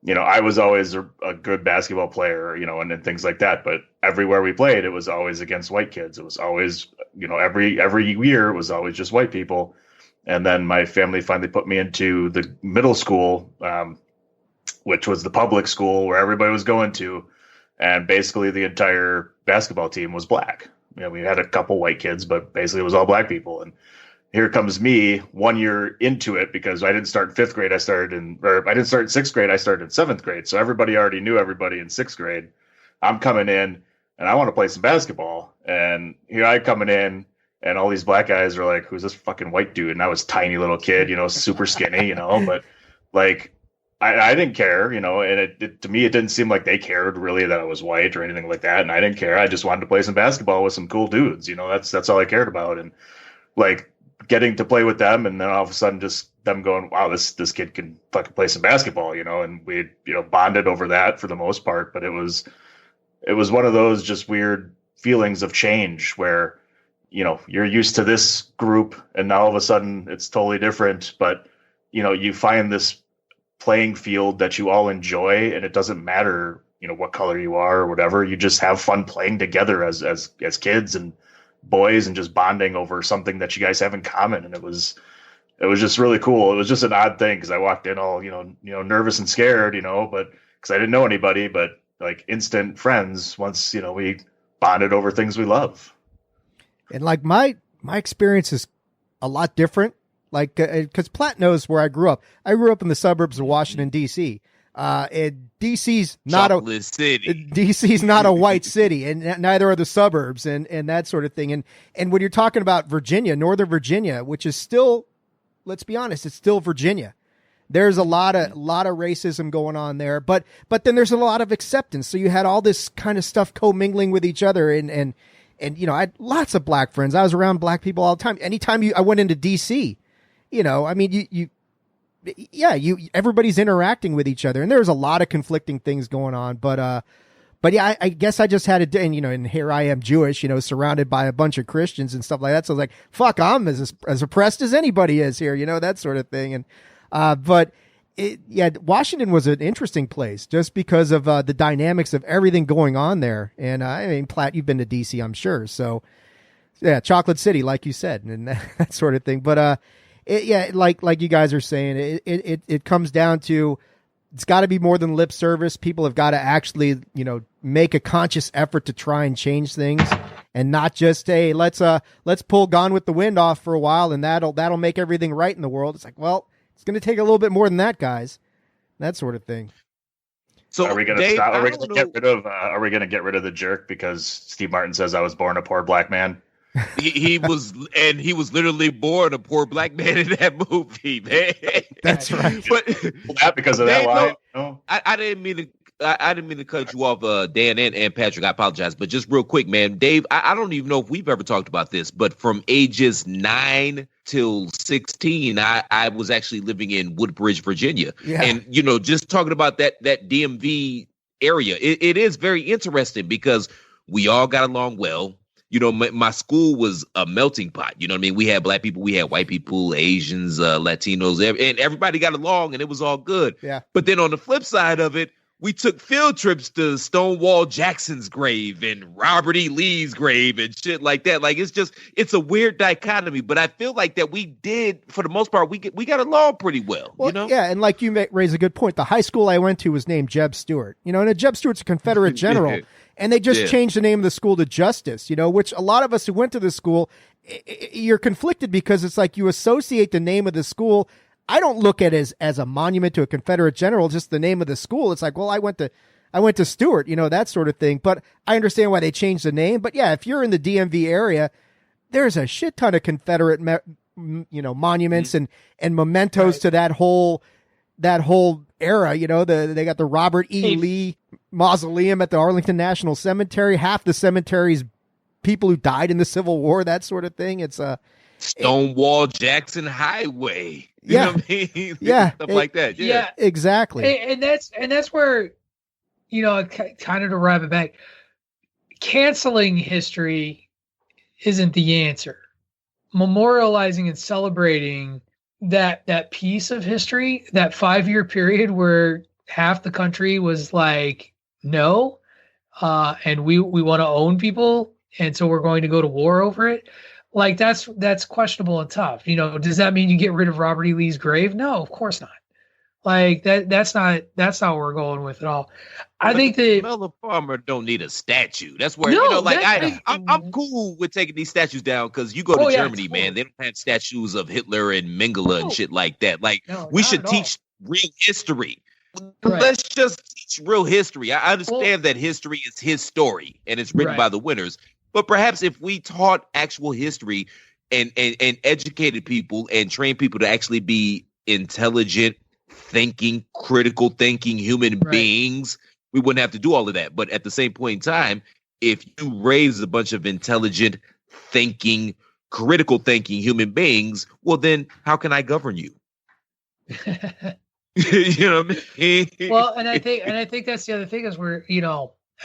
I was always a good basketball player, and things like that. But everywhere we played, it was always against white kids. It was always, every year it was always just white people. And then my family finally put me into the middle school, which was the public school where everybody was going to. And basically the entire basketball team was black. We had a couple white kids, but basically it was all black people. And here comes me 1 year into it, because I didn't start in fifth grade. I didn't start in sixth grade. I started in seventh grade. So everybody already knew everybody in sixth grade. I'm coming in and I want to play some basketball. And here I coming in and all these black guys are like, who's this fucking white dude? And I was a tiny little kid, super skinny, but like, I didn't care, and it to me, it didn't seem like they cared really that I was white or anything like that. And I didn't care. I just wanted to play some basketball with some cool dudes. That's all I cared about. And like getting to play with them, and then all of a sudden just them going, wow, this kid can fucking play some basketball, and we, bonded over that for the most part. But it was one of those just weird feelings of change where, you're used to this group and now all of a sudden it's totally different. But, you find this playing field that you all enjoy, and it doesn't matter, what color you are or whatever. You just have fun playing together as kids and boys, and just bonding over something that you guys have in common. And it was just really cool. It was just an odd thing, because I walked in all, nervous and scared, but because I didn't know anybody, but like instant friends once, we bonded over things we love. And like my experience is a lot different. Like, because Platt knows where I grew up. I grew up in the suburbs of Washington, D.C. DC's not DC's not a white city, and neither are the suburbs and that sort of thing. And when you're talking about Virginia, Northern Virginia, which is still, let's be honest, it's still Virginia. There's a lot of racism going on there, but then there's a lot of acceptance. So you had all this kind of stuff commingling with each other, and I had lots of black friends. I was around black people all the time. Anytime I went into DC, everybody's interacting with each other, and there's a lot of conflicting things going on. But yeah, I guess I just had and here I am Jewish, surrounded by a bunch of Christians and stuff like that. So I was like, fuck, I'm as oppressed as anybody is here, that sort of thing. And, Washington was an interesting place just because of the dynamics of everything going on there. And Platt, you've been to DC, I'm sure. So yeah, Chocolate City, like you said, and that sort of thing. But, like you guys are saying, it comes down to, it's got to be more than lip service. People have got to actually, make a conscious effort to try and change things, and not just, hey, let's pull Gone with the Wind off for a while, and that'll make everything right in the world. It's like, well, it's going to take a little bit more than that, guys. That sort of thing. So are we going to stop? Are we going to get rid of the jerk because Steve Martin says I was born a poor black man? He was literally born a poor black man in that movie, man. That's right. But that because of that line. No. I didn't mean to cut you off, Dan and Patrick. I apologize, but just real quick, man, Dave. I don't even know if we've ever talked about this, but from ages 9 till 16, I was actually living in Woodbridge, Virginia, and just talking about that DMV area, it is very interesting because we all got along well. My school was a melting pot. You know what I mean? We had black people, we had white people, Asians, Latinos, and everybody got along, and it was all good. Yeah. But then on the flip side of it, we took field trips to Stonewall Jackson's grave and Robert E. Lee's grave and shit like that. Like, it's a weird dichotomy, but I feel like that we did, for the most part, we got along pretty well. Yeah, and like you raise a good point. The high school I went to was named Jeb Stuart. And Jeb Stuart's a Confederate general. And they just changed the name of the school to Justice, which a lot of us who went to the school, you're conflicted because it's like you associate the name of the school. I don't look at it as a monument to a Confederate general, just the name of the school. It's like, well, I went to Stewart, that sort of thing. But I understand why they changed the name. But yeah, if you're in the DMV area, there's a shit ton of Confederate, monuments and mementos to that whole era. They got the Robert E. Lee mausoleum at the Arlington National Cemetery. Half the cemetery's people who died in the Civil War, that sort of thing. It's Stonewall Jackson Highway. You know what I mean? Yeah. Stuff like that. Yeah, exactly. And that's where, kind of to wrap it back, canceling history isn't the answer. Memorializing and celebrating that piece of history, that 5-year period where half the country was like, no, and we want to own people, and so we're going to go to war over it. Like that's questionable and tough. Does that mean you get rid of Robert E. Lee's grave? No, of course not. Like that's not what we're going with at all. I think that Miller Farmer don't need a statue. That's where No, I'm cool with taking these statues down because you go to Germany, man, they don't have statues of Hitler and Mengele and shit like that. Like we should teach real history. Right. Let's just teach real history. I understand that history is his story and it's written by the winners. But perhaps if we taught actual history and educated people and trained people to actually be intelligent, thinking, critical thinking human beings, we wouldn't have to do all of that. But at the same point in time, if you raise a bunch of intelligent, thinking, critical thinking human beings, well, then how can I govern you? You know what I mean? Well, and I think that's the other thing is we're,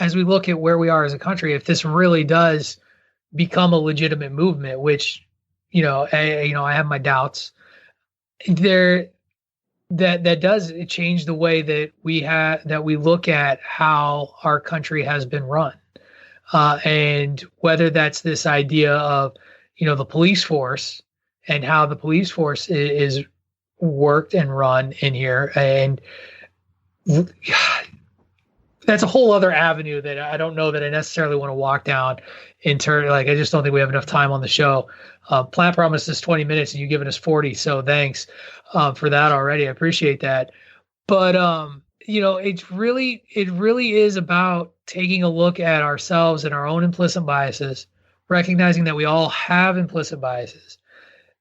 as we look at where we are as a country, if this really does become a legitimate movement, which, I have my doubts there, that does change the way that we look at how our country has been run. And whether that's this idea of, the police force and how the police force is worked and run in here. And that's a whole other avenue that I don't know that I necessarily want to walk down in turn. Like, I just don't think we have enough time on the show. Platt promised us 20 minutes and you've given us 40. So thanks for that already. I appreciate that. But, it really is about taking a look at ourselves and our own implicit biases, recognizing that we all have implicit biases,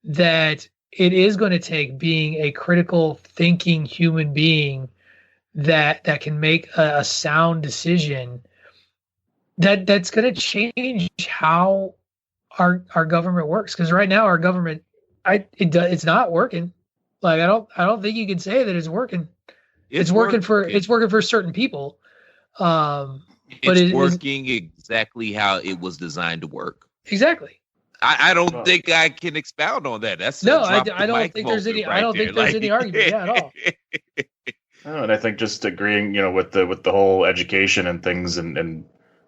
that it is going to take being a critical thinking human being that can make a sound decision that's going to change how our government works. Because right now our government, it's not working. Like, I don't think you can say that it's working. It's working for certain people. But it's working exactly how it was designed to work. Exactly. I don't think I can expound on that. That's I don't think there's any. I don't think there's any argument at all. And I think just agreeing, with the whole education and things, and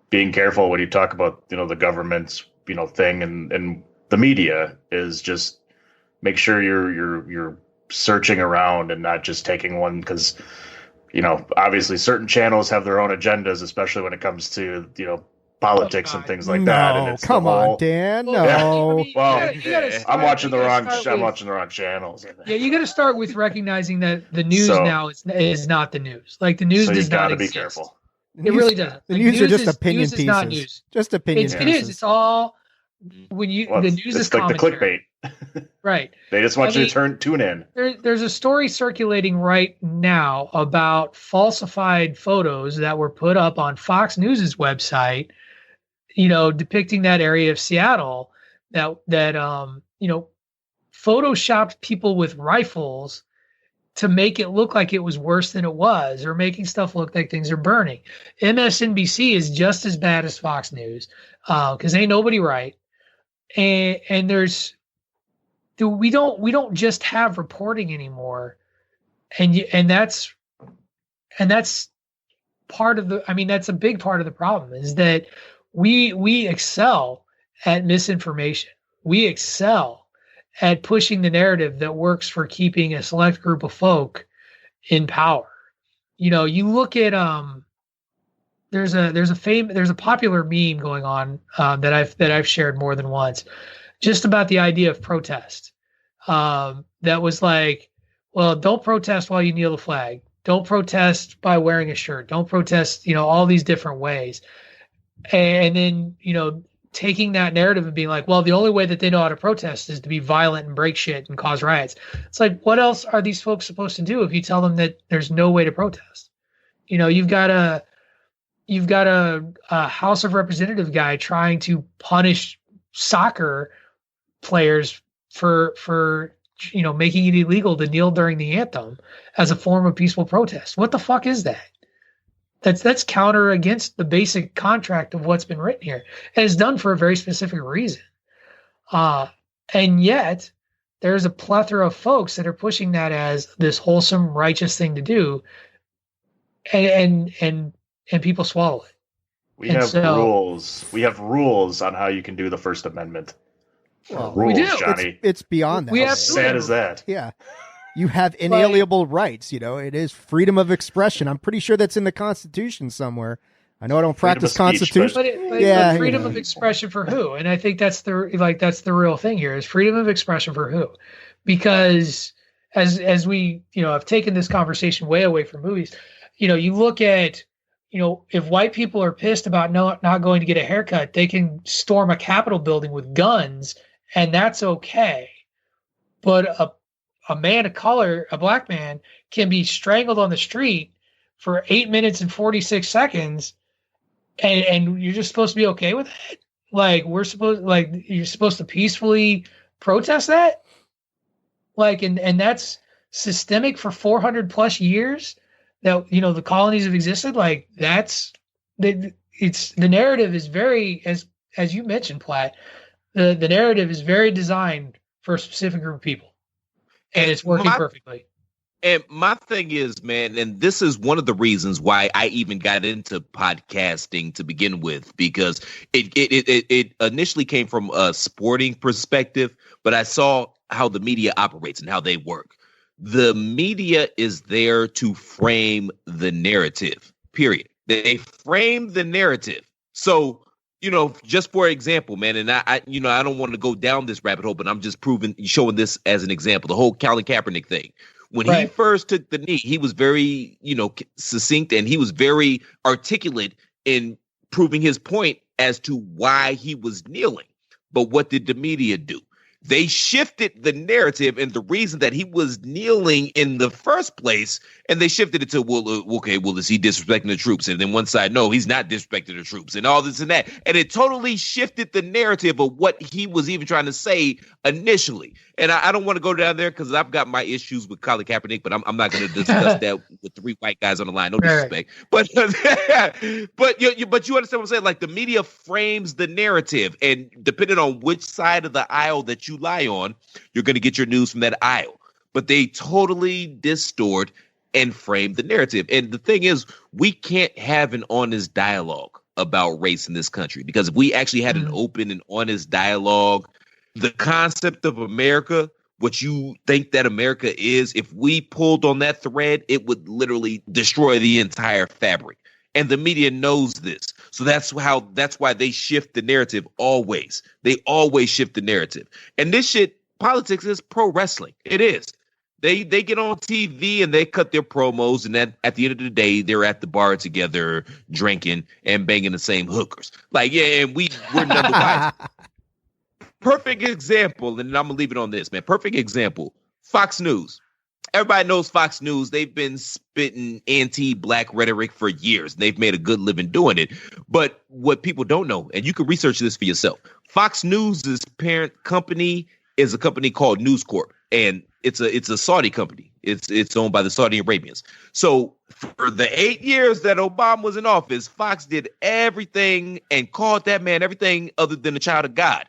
being careful when you talk about, the government's, thing and the media is just make sure you're searching around and not just taking one because, obviously certain channels have their own agendas, especially when it comes to, politics and things like that. And it's come on, Dan. No. Well, I'm watching the wrong channels. Yeah, you got to start with recognizing that the news now is not the news. Like, the news does not exist. Be careful. It really doesn't. The news are just opinion pieces. News is not news. Just opinion pieces. It is. It's all the news is like commentary. The clickbait. Right. They just want you to tune in. There's a story circulating right now about falsified photos that were put up on Fox News's website, depicting that area of Seattle that photoshopped people with rifles to make it look like it was worse than it was, or making stuff look like things are burning. MSNBC is just as bad as Fox News because ain't nobody right. And we don't just have reporting anymore, and that's part of the. That's a big part of the problem is that we excel at misinformation. We excel at pushing the narrative that works for keeping a select group of folk in power. You look at there's a popular meme going on that I've shared more than once, just about the idea of protest. That was like, well, don't protest while you kneel the flag. Don't protest by wearing a shirt. Don't protest, all these different ways. And then, taking that narrative and being like, well, the only way that they know how to protest is to be violent and break shit and cause riots. It's like, what else are these folks supposed to do if you tell them that there's no way to protest? You've got a House of Representative guy trying to punish soccer players for making it illegal to kneel during the anthem as a form of peaceful protest. What the fuck is that? That's counter against the basic contract of what's been written here. And it's done for a very specific reason. And yet there's a plethora of folks that are pushing that as this wholesome, righteous thing to do. and people swallow it. We have rules. We have rules on how you can do the First Amendment. Well, rules, we do. Johnny. It's beyond that. How sad is that? Yeah. You have inalienable rights. You know, it is freedom of expression. I'm pretty sure that's in the Constitution somewhere. I know I don't practice Constitution. But freedom of expression for who? And I think that's the real thing here is freedom of expression for who? Because as we, have taken this conversation way away from movies, you look at, if white people are pissed about not going to get a haircut, they can storm a Capitol building with guns, and that's okay. But a man of color, a black man, can be strangled on the street for 8 minutes and 46 seconds, and you're just supposed to be okay with it? You're supposed to peacefully protest that? And that's systemic for 400 plus years that, the colonies have existed. The narrative is very, as you mentioned, Platt, the narrative is very designed for a specific group of people, and it's working perfectly. And my thing is, man, and this is one of the reasons why I even got into podcasting to begin with, because it initially came from a sporting perspective, but I saw how the media operates and how they work. The media is there to frame the narrative, period. They frame the narrative. So, just for example, man, and I don't want to go down this rabbit hole, but I'm just showing this as an example, the whole Colin Kaepernick thing. When he first took the knee, he was very, succinct, and he was very articulate in proving his point as to why he was kneeling. But what did the media do? They shifted the narrative and the reason that he was kneeling in the first place, and they shifted it to, is he disrespecting the troops? And then one side, no, he's not disrespecting the troops, and all this and that. And it totally shifted the narrative of what he was even trying to say initially. And I don't want to go down there because I've got my issues with Colin Kaepernick, but I'm not going to discuss that with three white guys on the line. No disrespect. But you understand what I'm saying? Like, the media frames the narrative, and depending on which side of the aisle that you lie on, you're going to get your news from that aisle. But they totally distort and frame the narrative. And the thing is, we can't have an honest dialogue about race in this country, because if we actually had an open and honest dialogue, the concept of America, what you think that America is, if we pulled on that thread, it would literally destroy the entire fabric. And the media knows this. So that's why they shift the narrative always. They always shift the narrative. And this shit, politics is pro wrestling. It is. They get on TV and they cut their promos, and then at the end of the day, they're at the bar together, drinking and banging the same hookers. And we're none the wiser. Perfect example, and I'm going to leave it on this, man. Perfect example, Fox News. Everybody knows Fox News. They've been spitting anti-black rhetoric for years. They've made a good living doing it. But what people don't know, and you can research this for yourself, Fox News' parent company is a company called News Corp, and it's a Saudi company. It's owned by the Saudi Arabians. So for the 8 years that Obama was in office, Fox did everything and called that man everything other than a child of God.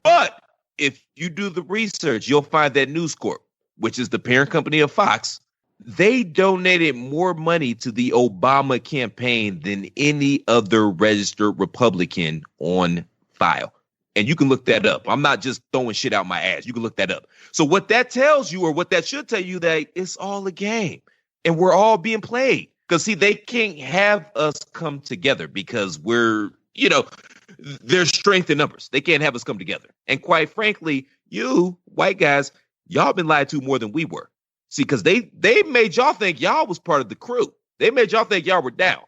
But if you do the research, you'll find that News Corp, which is the parent company of Fox, they donated more money to the Obama campaign than any other registered Republican on file. And you can look that up. I'm not just throwing shit out my ass. You can look that up. So what that tells you, or what that should tell you, that it's all a game and we're all being played. Because, see, they can't have us come together because we're, there's strength in numbers. They can't have us come together. And quite frankly, you white guys, y'all been lied to more than we were. See, because they made y'all think y'all was part of the crew. They made y'all think y'all were down.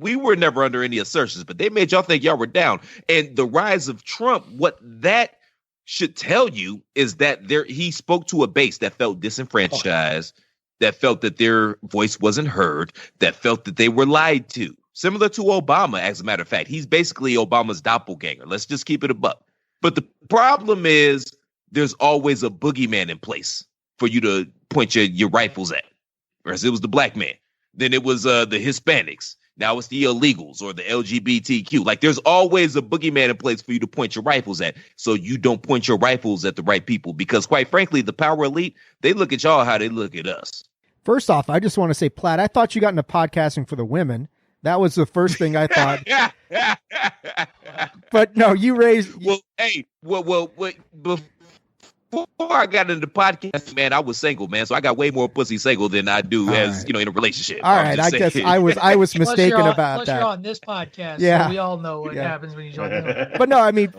We were never under any assertions, but they made y'all think y'all were down. And the rise of Trump, what that should tell you is that he spoke to a base that felt disenfranchised, that felt that their voice wasn't heard, that felt that they were lied to. Similar to Obama, as a matter of fact. He's basically Obama's doppelganger. Let's just keep it a buck. But the problem is there's always a boogeyman in place for you to point your rifles at. Whereas it was the black man. Then it was the Hispanics. Now it's the illegals or the LGBTQ. Like, there's always a boogeyman in place for you to point your rifles at, so you don't point your rifles at the right people. Because quite frankly, the power elite, they look at y'all how they look at us. First off, I just want to say, Platt, I thought you got into podcasting for the women. That was the first thing I thought. But no, you raised. Well, hey, well, before I got into podcasting, man, I was single, man. So I got way more pussy single than I do in a relationship. All right, I guess I was mistaken about that. You're on this podcast, so we all know what happens when you join. But no, I mean,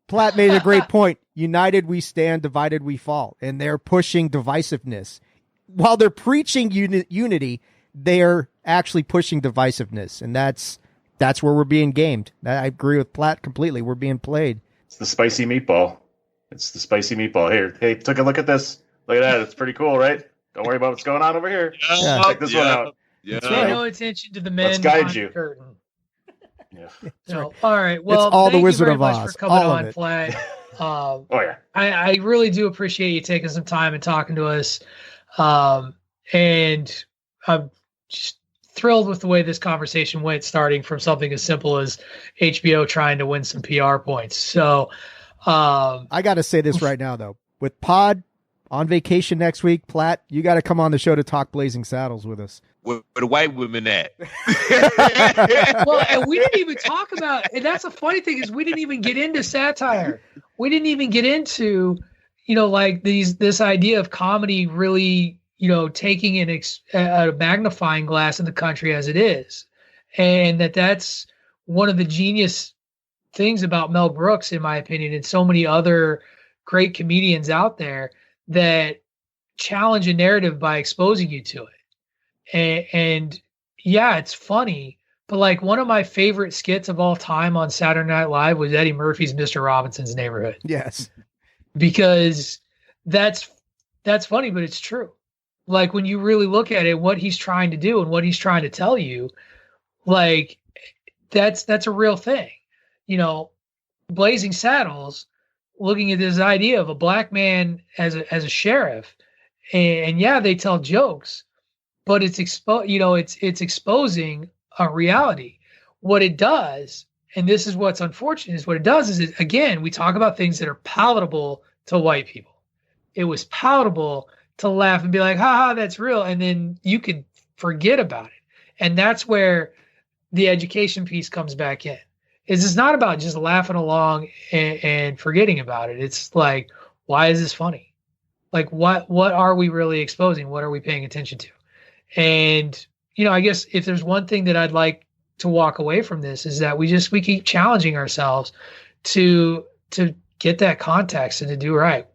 Platt made a great point. United we stand, divided we fall, and they're pushing divisiveness. While they're preaching unity, they're actually pushing divisiveness, and that's where we're being gamed. I agree with Platt completely. We're being played. It's the spicy meatball. Here, hey, take a look at this. Look at that. It's pretty cool, right? Don't worry about what's going on over here. Check this one out. Yeah. Pay no attention to the men Let's guide behind you. the curtain. Yeah. So, all right. Well, it's all the Wizard thank you very of much Oz. for coming All of on, it. Platt. Oh yeah. I really do appreciate you taking some time and talking to us. And I'm just thrilled with the way this conversation went, starting from something as simple as HBO trying to win some PR points. So I got to say this right now, though. With Pod on vacation next week, Platt, you got to come on the show to talk Blazing Saddles with us. Where the white women at? Well, and we didn't even talk about, and that's the funny thing is we didn't even get into satire. We didn't even get into, like this idea of comedy really, taking a magnifying glass in the country as it is. And that's one of the genius things about Mel Brooks, in my opinion, and so many other great comedians out there that challenge a narrative by exposing you to it. And yeah, it's funny, but like one of my favorite skits of all time on Saturday Night Live was Eddie Murphy's Mr. Robinson's Neighborhood. Yes. Because that's funny, but it's true. Like when you really look at it, what he's trying to do and what he's trying to tell you, like that's a real thing. Blazing Saddles, looking at this idea of a black man as a sheriff, and yeah, they tell jokes, but it's exposing a reality. What it does, and this is what's unfortunate, is what it does is again, we talk about things that are palatable to white people. It was palatable to laugh and be like, ha, that's real. And then you could forget about it. And that's where the education piece comes back in. It's not about just laughing along and forgetting about it. It's like, why is this funny? Like, what are we really exposing? What are we paying attention to? And, I guess if there's one thing that I'd like to walk away from this is that we keep challenging ourselves to get that context and to do right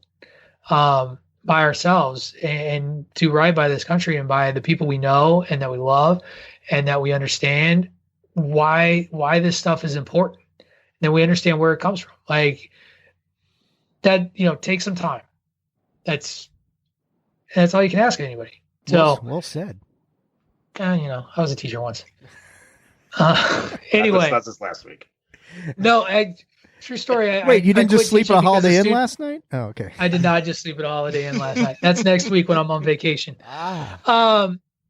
by ourselves and do right by this country and by the people we know and that we love and that we understand why this stuff is important. And then we understand where it comes from. Like that, take some time. That's all you can ask anybody. So well said. I was a teacher once. Anyway, that's just last week. No, true story. Wait, you didn't just sleep at a Holiday Inn last night? Oh, okay. I did not just sleep at a Holiday Inn last night. That's next week when I'm on vacation.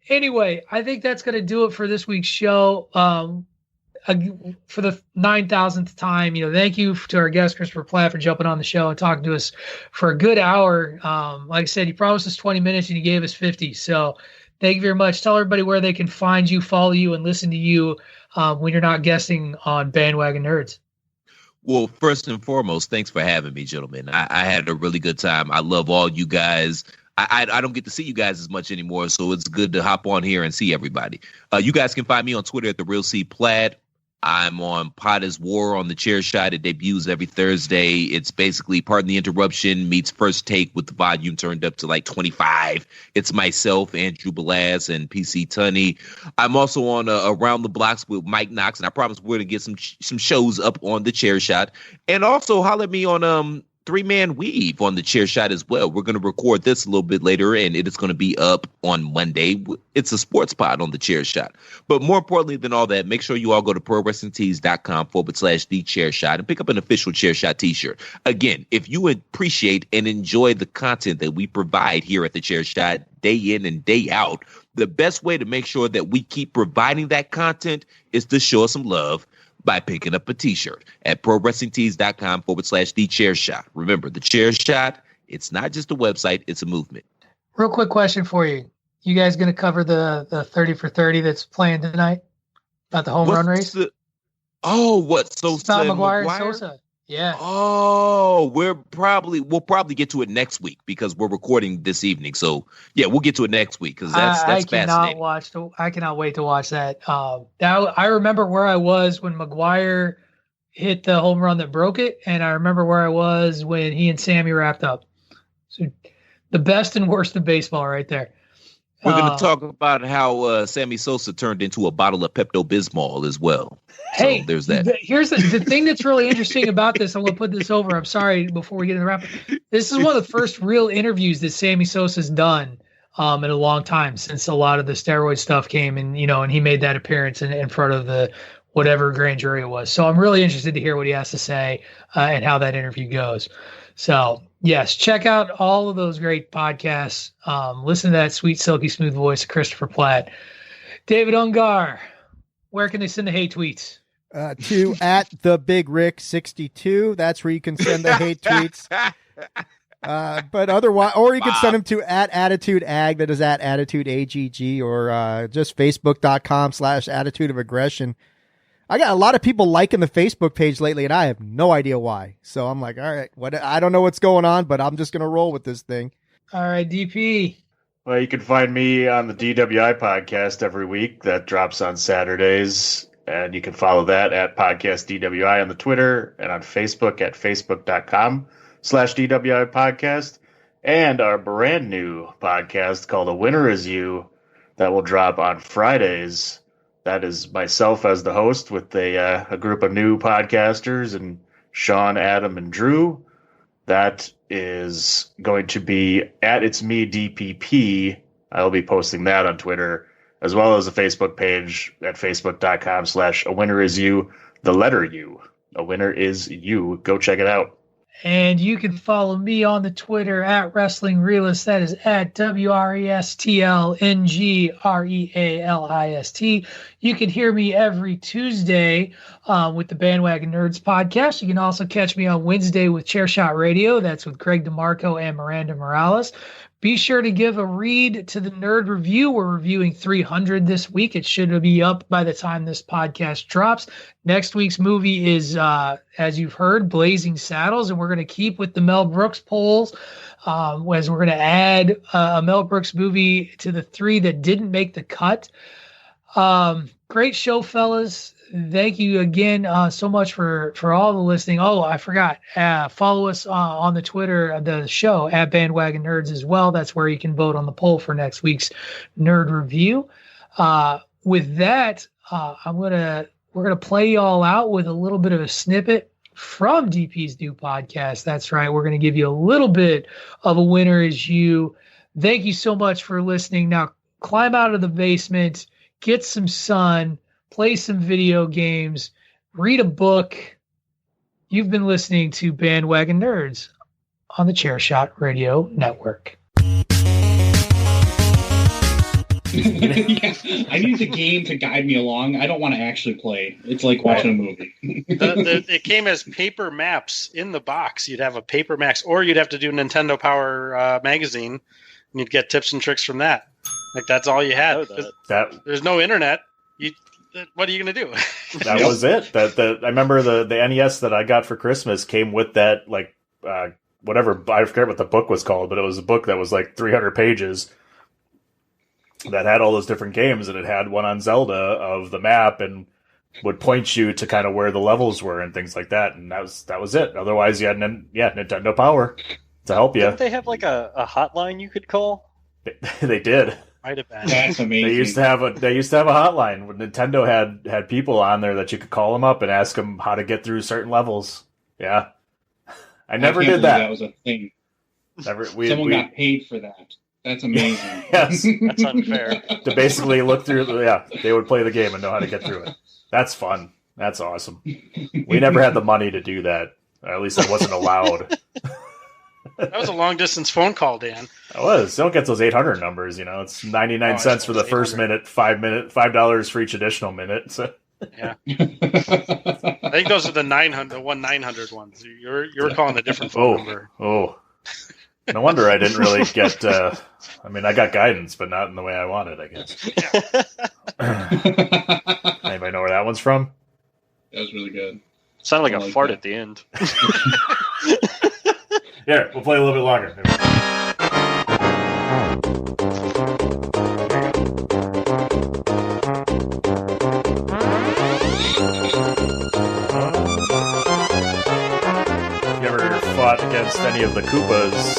Anyway, I think that's going to do it for this week's show. For the 9,000th time, thank you to our guest, Christopher Platt, for jumping on the show and talking to us for a good hour. Like I said, you promised us 20 minutes and you gave us 50. So thank you very much. Tell everybody where they can find you, follow you, and listen to you when you're not guesting on Bandwagon Nerds. Well, first and foremost, thanks for having me, gentlemen. I had a really good time. I love all you guys. I don't get to see you guys as much anymore, so it's good to hop on here and see everybody. You guys can find me on Twitter at The Real C Platt. I'm on Pod is War on the Chairshot. It debuts every Thursday. It's basically Pardon the Interruption meets First Take with the volume turned up to like 25. It's myself, Andrew Belaz, and PC Tunney. I'm also on Around the Blocks with Mike Knox, and I promise we're going to get some shows up on the Chairshot. And also holler at me on Three-Man Weave on the Chairshot as well. We're going to record this a little bit later, and it is going to be up on Monday. It's a sports pod on the Chairshot. But more importantly than all that, make sure you all go to ProWrestlingTees.com/TheChairShot and pick up an official Chairshot t-shirt. Again, if you appreciate and enjoy the content that we provide here at the Chairshot day in and day out, the best way to make sure that we keep providing that content is to show us some love by picking up a t-shirt at ProWrestlingTees.com/TheChairShot. Remember, the Chairshot, it's not just a website, it's a movement. Real quick question for you. You guys going to cover the 30 for 30 that's playing tonight about the home run race? What Sosa? It's not McGuire and Sosa. Yeah. Oh, we'll probably get to it next week because we're recording this evening. So yeah, we'll get to it next week because that's fascinating. I cannot wait to watch that. I remember where I was when McGuire hit the home run that broke it, and I remember where I was when he and Sammy wrapped up. So the best and worst of baseball, right there. We're going to talk about how Sammy Sosa turned into a bottle of Pepto-Bismol as well. Hey, so there's that. Here's the thing that's really interesting about this. I'm going to put this over. I'm sorry before we get into the wrap. This is one of the first real interviews that Sammy Sosa's done in a long time since a lot of the steroid stuff came, and he made that appearance in front of the whatever grand jury it was. So I'm really interested to hear what he has to say and how that interview goes. So yes, check out all of those great podcasts. Listen to that sweet, silky smooth voice of Christopher Platt. David Ungar, where can they send the hate tweets? To @thebigrick62. That's where you can send the hate tweets. But otherwise, or you can send them to @attitudeag, that is @attitudeagg, or just facebook.com/attitudeofaggression. I got a lot of people liking the Facebook page lately, and I have no idea why. So I'm like, all right, I don't know what's going on, but I'm just going to roll with this thing. All right, DP. Well, you can find me on the DWI podcast every week. That drops on Saturdays. And you can follow that at Podcast DWI on the Twitter and on Facebook at facebook.com/DWI podcast. And our brand new podcast called A Winner Is You that will drop on Fridays. That is myself as the host with a group of new podcasters and Sean, Adam, and Drew. That is going to be at It's Me DPP. I'll be posting that on Twitter, as well as a Facebook page at facebook.com/A Winner Is You, the letter U. A Winner Is You. Go check it out. And you can follow me on the Twitter at Wrestling Realist. That is at WRESTLNGREALIST. You can hear me every Tuesday with the Bandwagon Nerds podcast. You can also catch me on Wednesday with Chairshot Radio. That's with Greg DeMarco and Miranda Morales. Be sure to give a read to the Nerd Review. We're reviewing 300 this week. It should be up by the time this podcast drops. Next week's movie is, as you've heard, Blazing Saddles, and we're going to keep with the Mel Brooks polls, as we're going to add a Mel Brooks movie to the 3 that didn't make the cut. Great show, fellas. Thank you again so much for all the listening. Oh, I forgot. Follow us on the Twitter, the show at Bandwagon Nerds as well. That's where you can vote on the poll for next week's Nerd Review. With that, we're gonna play y'all out with a little bit of a snippet from DP's new podcast. That's right. We're gonna give you a little bit of A Winner Is You. Thank you so much for listening. Now climb out of the basement, get some sun, play some video games, read a book. You've been listening to Bandwagon Nerds on the Chairshot Radio Network. Yeah, I need the game to guide me along. I don't want to actually play. It's like watching a movie. It came as paper maps in the box. You'd have a paper maps, or you'd have to do Nintendo Power magazine, and you'd get tips and tricks from that. Like, that's all you had. There's no internet. What are you going to do? That was it. I remember the NES that I got for Christmas came with that, like, whatever, I forget what the book was called, but it was a book that was like 300 pages that had all those different games, and it had one on Zelda of the map and would point you to kind of where the levels were and things like that. And that was it. Otherwise, you had Nintendo Power to help you. Didn't they have like a hotline you could call? They did. Might have been. That's amazing. They used to have a hotline when Nintendo had people on there that you could call them up and ask them how to get through certain levels. Yeah, I never did that. That was a thing. Someone got paid for that. That's amazing. Yes, that's unfair. To basically look through. They would play the game and know how to get through it. That's fun. That's awesome. We never had the money to do that. Or at least it wasn't allowed. That was a long distance phone call, Dan. It was. Don't get those 800 numbers. It's 99 cents for the first minute, $5 for each additional minute. So. Yeah, I think those are the 900 ones. You're calling a different phone number. Oh, No wonder I didn't really get. I got guidance, but not in the way I wanted, I guess. Anybody know where that one's from? That was really good. Sounded like a fart at the end. Here, we'll play a little bit longer. You ever fought against any of the Koopas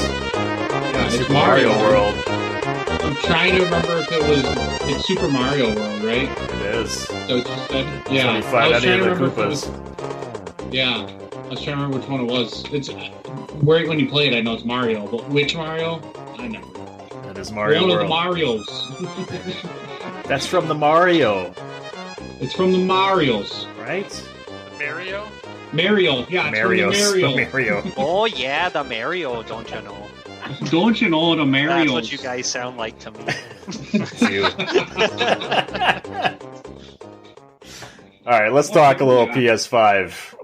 in Super Mario World? I'm trying to remember if it's Super Mario World, right? It is. So it's just said? Yeah. When you fight any of the Koopas. Yeah. I was trying to remember which one it was. It's when you play it, I know it's Mario, but which Mario? I never. It is Mario One World. of the Marios. That's from the Mario. It's from the Marios. Right? The Mario? Mario. Yeah, it's from the Mario. Mario. Oh, yeah, the Mario, don't you know? Don't you know the Marios? That's what you guys sound like to me. It's you. All right, let's talk a little PS5.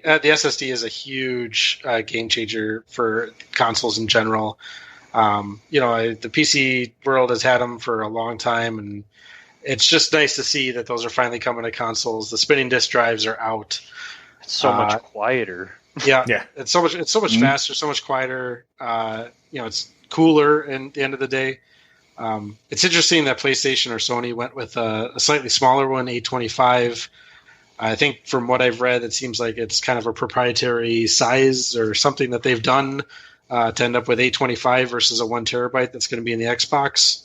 The SSD is a huge game changer for consoles in general. The PC world has had them for a long time, and it's just nice to see that those are finally coming to consoles. The spinning disk drives are out. It's so much quieter. Yeah, it's so much faster, so much quieter. It's cooler at the end of the day. It's interesting that PlayStation or Sony went with a slightly smaller one, 825. I think from what I've read, it seems like it's kind of a proprietary size or something that they've done to end up with 825 versus a 1 terabyte that's going to be in the Xbox.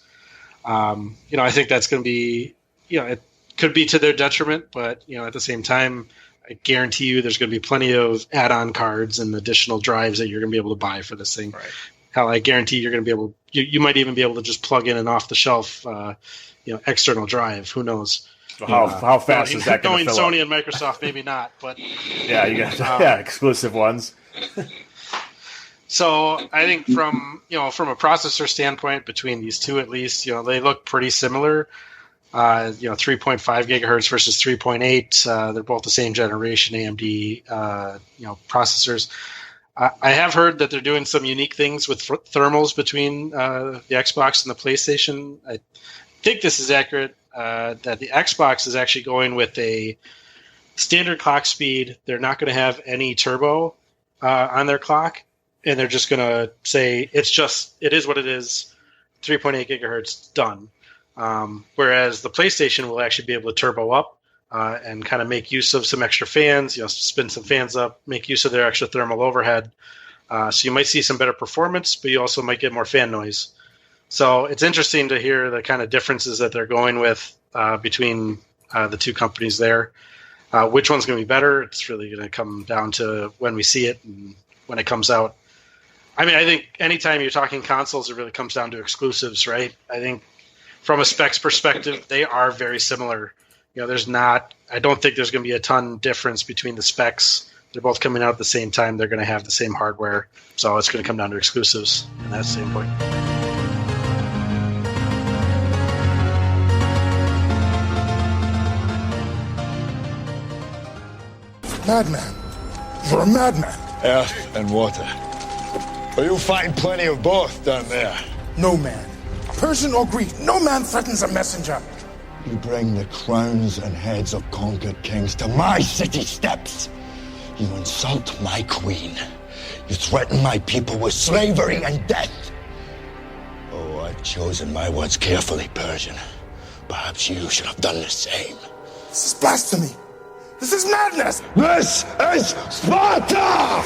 I think that's going to be, it could be to their detriment, but at the same time, I guarantee you there's going to be plenty of add-on cards and additional drives that you're going to be able to buy for this thing. Right. Hell, I guarantee you're going to be able. You might even be able to just plug in an off-the-shelf, external drive. Who knows? How fast is that going to fill Sony up? and Microsoft, maybe not, but yeah, you got exclusive ones. So I think from a processor standpoint, between these two at least, they look pretty similar. 3.5 gigahertz versus 3.8. They're both the same generation AMD, processors. I have heard that they're doing some unique things with thermals between the Xbox and the PlayStation. I think this is accurate. That the Xbox is actually going with a standard clock speed. They're not going to have any turbo on their clock, and they're just going to say it is what it is. 3.8 gigahertz, done. Whereas the PlayStation will actually be able to turbo up and kind of make use of some extra fans, spin some fans up, make use of their extra thermal overhead. So you might see some better performance, but you also might get more fan noise. So it's interesting to hear the kind of differences that they're going with between the two companies there. Which one's going to be better? It's really going to come down to when we see it and when it comes out. I think anytime you're talking consoles, it really comes down to exclusives, right? I think from a specs perspective, they are very similar. I don't think there's going to be a ton difference between the specs. They're both coming out at the same time. They're going to have the same hardware. So it's going to come down to exclusives in that standpoint. Madman. You're a madman. Earth and water. But you'll find plenty of both down there. No man. Persian or Greek, no man threatens a messenger. You bring the crowns and heads of conquered kings to my city steps. You insult my queen. You threaten my people with slavery and death. Oh, I've chosen my words carefully, Persian. Perhaps you should have done the same. This is blasphemy. This is madness. This is Sparta!